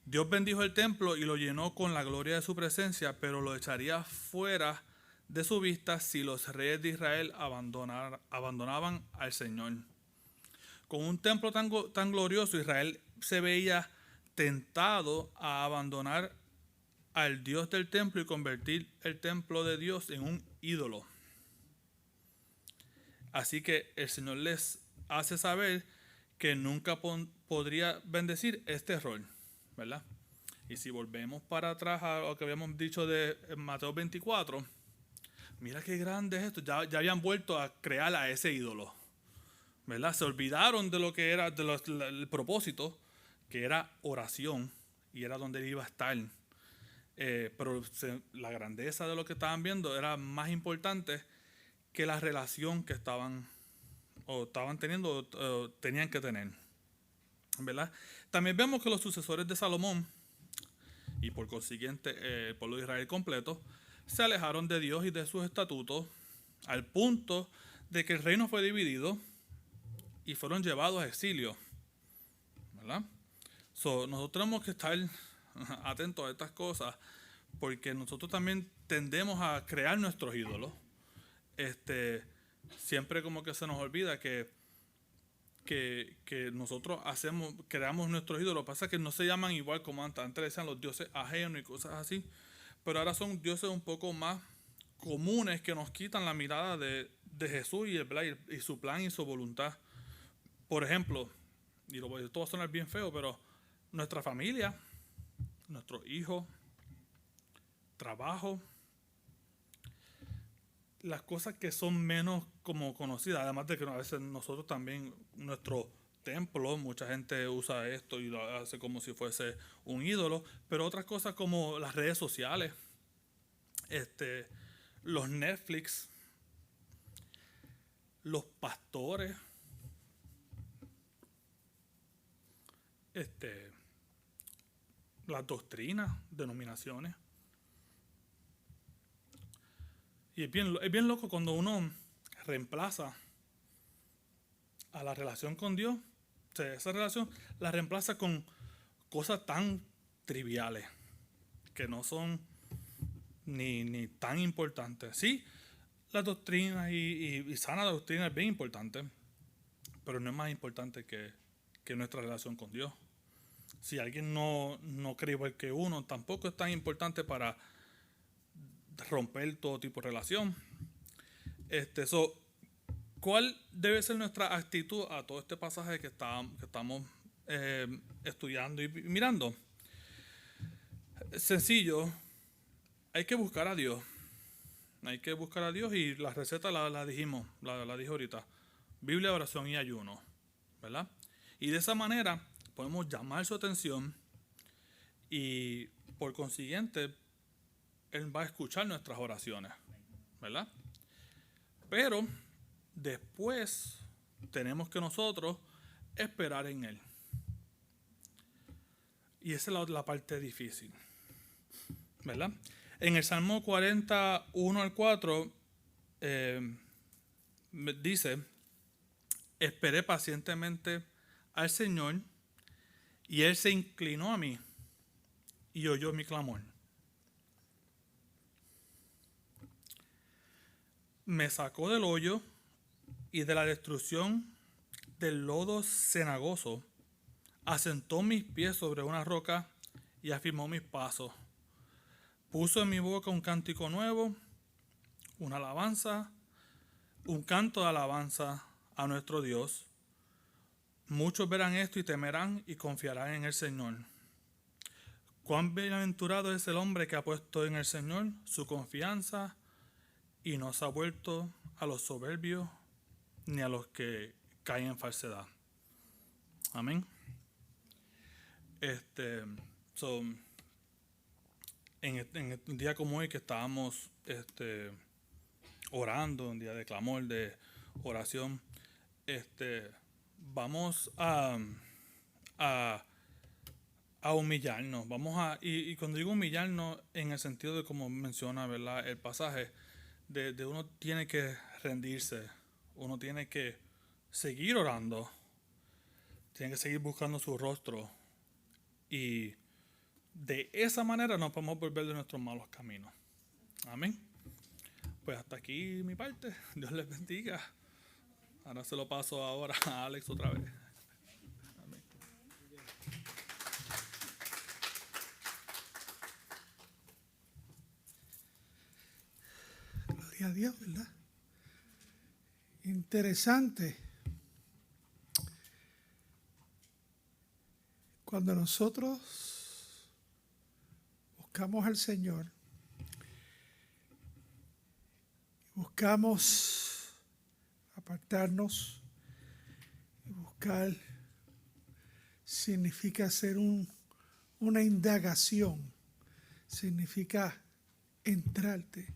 Dios bendijo el templo y lo llenó con la gloria de su presencia, pero lo echaría fuera de su vista si los reyes de Israel abandonaban al Señor. Con un templo tan glorioso, Israel se veía tentado a abandonar al Dios del templo y convertir el templo de Dios en un ídolo. Así que el Señor les hace saber que nunca podría bendecir este error, ¿verdad? Y si volvemos para atrás a lo que habíamos dicho de Mateo 24, mira qué grande es esto. Ya habían vuelto a crear a ese ídolo, ¿verdad? Se olvidaron de lo que era el propósito, que era oración, y era donde iba a estar. Pero la grandeza de lo que estaban viendo era más importante que la relación que estaban teniendo o tenían que tener, ¿verdad? También vemos que los sucesores de Salomón y por consiguiente el pueblo de Israel completo se alejaron de Dios y de sus estatutos al punto de que el reino fue dividido y fueron llevados a exilio, ¿verdad? Nosotros tenemos que estar atentos a estas cosas porque nosotros también tendemos a crear nuestros ídolos. Siempre como que se nos olvida que nosotros creamos nuestros ídolos. Lo que pasa es que no se llaman igual como antes. Antes decían los dioses ajenos y cosas así. Pero ahora son dioses un poco más comunes que nos quitan la mirada de Jesús y su plan y su voluntad. Por ejemplo, esto va a sonar bien feo, pero nuestra familia, nuestros hijos, trabajo, las cosas que son menos como conocidas, además de que a veces nosotros también, nuestro templo, mucha gente usa esto y lo hace como si fuese un ídolo, pero otras cosas como las redes sociales, los Netflix, los pastores, las doctrinas, denominaciones. Y es bien loco cuando uno reemplaza a la relación con Dios, o sea, esa relación la reemplaza con cosas tan triviales que no son ni tan importantes. Sí, la doctrina y sana doctrina es bien importante, pero no es más importante que nuestra relación con Dios. Si alguien no cree igual que uno, tampoco es tan importante para romper todo tipo de relación. ¿Cuál debe ser nuestra actitud a todo este pasaje que estamos estudiando y mirando? Sencillo, hay que buscar a Dios. Hay que buscar a Dios y la receta la dijimos, la dije ahorita. Biblia, oración y ayuno, ¿verdad? Y de esa manera podemos llamar su atención y por consiguiente Él va a escuchar nuestras oraciones, ¿verdad? Pero después tenemos que nosotros esperar en Él. Y esa es la parte difícil, ¿verdad? En el Salmo 41 al 4 dice: esperé pacientemente al Señor y Él se inclinó a mí y oyó mi clamor. Me sacó del hoyo y de la destrucción del lodo cenagoso, asentó mis pies sobre una roca y afirmó mis pasos. Puso en mi boca un cántico nuevo, una alabanza, un canto de alabanza a nuestro Dios. Muchos verán esto y temerán y confiarán en el Señor. Cuán bienaventurado es el hombre que ha puesto en el Señor su confianza y no se ha vuelto a los soberbios ni a los que caen en falsedad. Amén. En un día como hoy que estábamos orando, un día de clamor, de oración, vamos a a humillarnos. Y cuando digo humillarnos, en el sentido de como menciona, ¿verdad?, el pasaje, de uno tiene que rendirse, uno tiene que seguir orando, tiene que seguir buscando su rostro. Y de esa manera nos podemos volver de nuestros malos caminos. Amén. Pues hasta aquí mi parte. Dios les bendiga. Ahora se lo paso ahora a Alex otra vez. Amén. Gloria a Dios, ¿verdad? Interesante. Cuando nosotros buscamos al Señor, buscamos apartarnos y buscar, significa hacer una indagación, significa entrarte.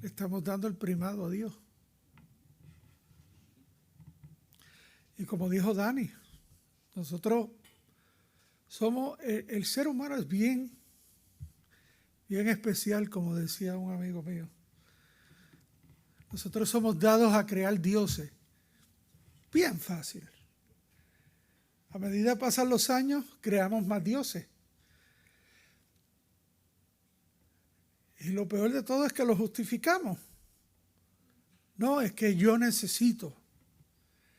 Le estamos dando el primado a Dios. Y como dijo Dani, nosotros somos, el ser humano es bien especial, como decía un amigo mío. Nosotros somos dados a crear dioses. Bien fácil. A medida que pasan los años, creamos más dioses. Y lo peor de todo es que lo justificamos. No, es que yo necesito.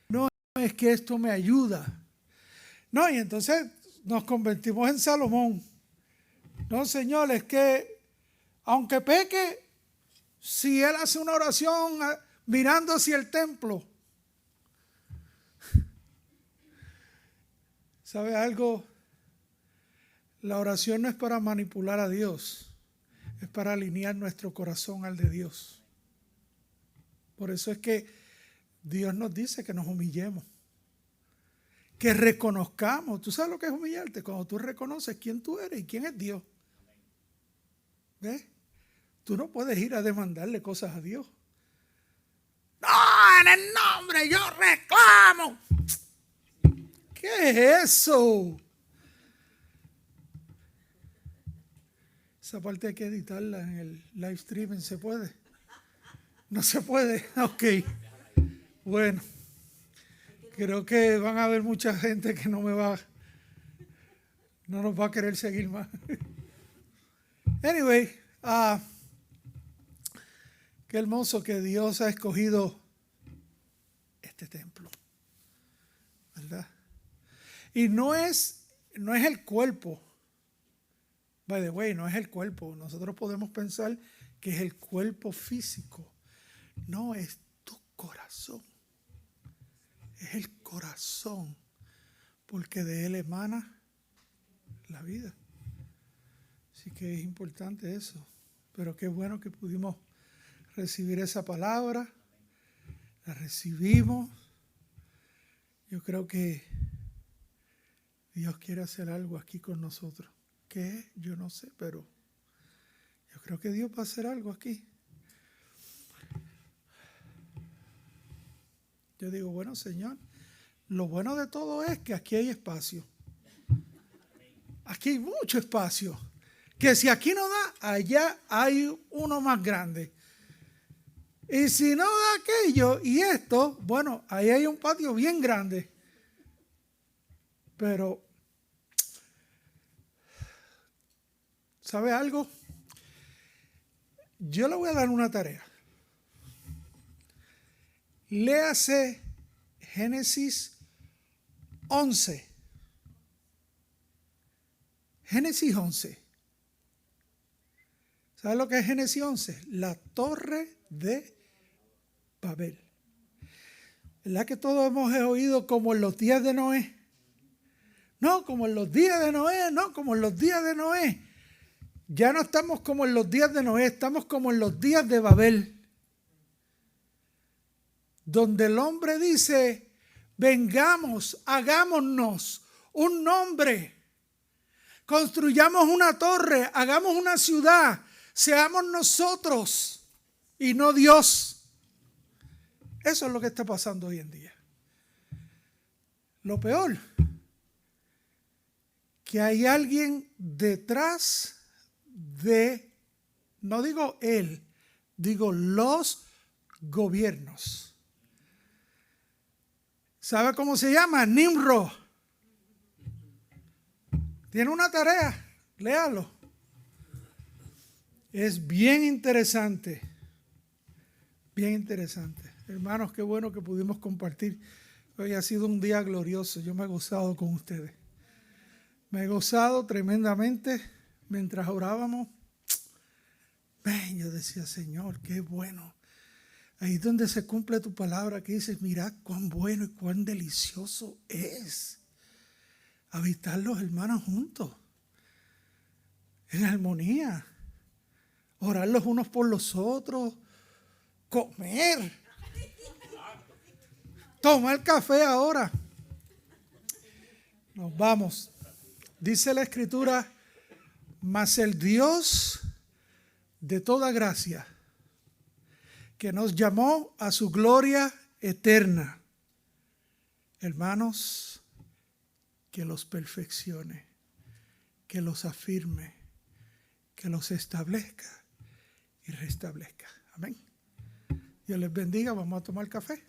No, es que esto me ayuda. No, y entonces nos convertimos en Salomón. No, Señor, es que aunque peque, si él hace una oración mirando hacia el templo, ¿sabe algo? La oración no es para manipular a Dios, es para alinear nuestro corazón al de Dios. Por eso es que Dios nos dice que nos humillemos, que reconozcamos. ¿Tú sabes lo que es humillarte? Cuando tú reconoces quién tú eres y quién es Dios. ¿Ves? Tú no puedes ir a demandarle cosas a Dios. No, en el nombre yo reclamo. ¿Qué es eso? Esa parte hay que editarla en el live streaming. ¿Se puede? ¿No se puede? Ok. Bueno. Creo que van a haber mucha gente que no nos va a querer seguir más. Anyway, qué hermoso que Dios ha escogido este templo, ¿verdad? Y no es el cuerpo. By the way, no es el cuerpo. Nosotros podemos pensar que es el cuerpo físico. No, es tu corazón. Es el corazón, porque de él emana la vida. Así que es importante eso. Pero qué bueno que pudimos recibir esa palabra. La recibimos. Yo creo que Dios quiere hacer algo aquí con nosotros. ¿Qué es? Yo no sé, pero yo creo que Dios va a hacer algo aquí. Yo digo, bueno, Señor, lo bueno de todo es que aquí hay espacio. Aquí hay mucho espacio. Que si aquí no da, allá hay uno más grande. Y si no da aquello y esto, bueno, ahí hay un patio bien grande. Pero, ¿sabe algo? Yo le voy a dar una tarea. Léase Génesis 11. Génesis 11. ¿Sabe lo que es Génesis 11? La torre de Babel. ¿Verdad que todos hemos oído como en los días de Noé? No, como en los días de Noé, no, como en los días de Noé. Ya no estamos como en los días de Noé, estamos como en los días de Babel. Donde el hombre dice, vengamos, hagámonos un nombre, construyamos una torre, hagamos una ciudad, seamos nosotros y no Dios. Eso es lo que está pasando hoy en día. Lo peor, que hay alguien detrás de, no digo él, digo los gobiernos. ¿Sabe cómo se llama? Nimrod. Tiene una tarea, léalo. Es bien interesante, bien interesante. Hermanos, qué bueno que pudimos compartir. Hoy ha sido un día glorioso. Yo me he gozado con ustedes. Me he gozado tremendamente mientras orábamos. Yo decía, Señor, qué bueno. Ahí es donde se cumple tu palabra que dices, mirad cuán bueno y cuán delicioso es habitar los hermanos juntos, en armonía, orar los unos por los otros, comer, tomar café ahora. Nos vamos. Dice la Escritura, mas el Dios de toda gracia, que nos llamó a su gloria eterna, hermanos, que los perfeccione, que los afirme, que los establezca y restablezca. Amén. Dios les bendiga. Vamos a tomar café.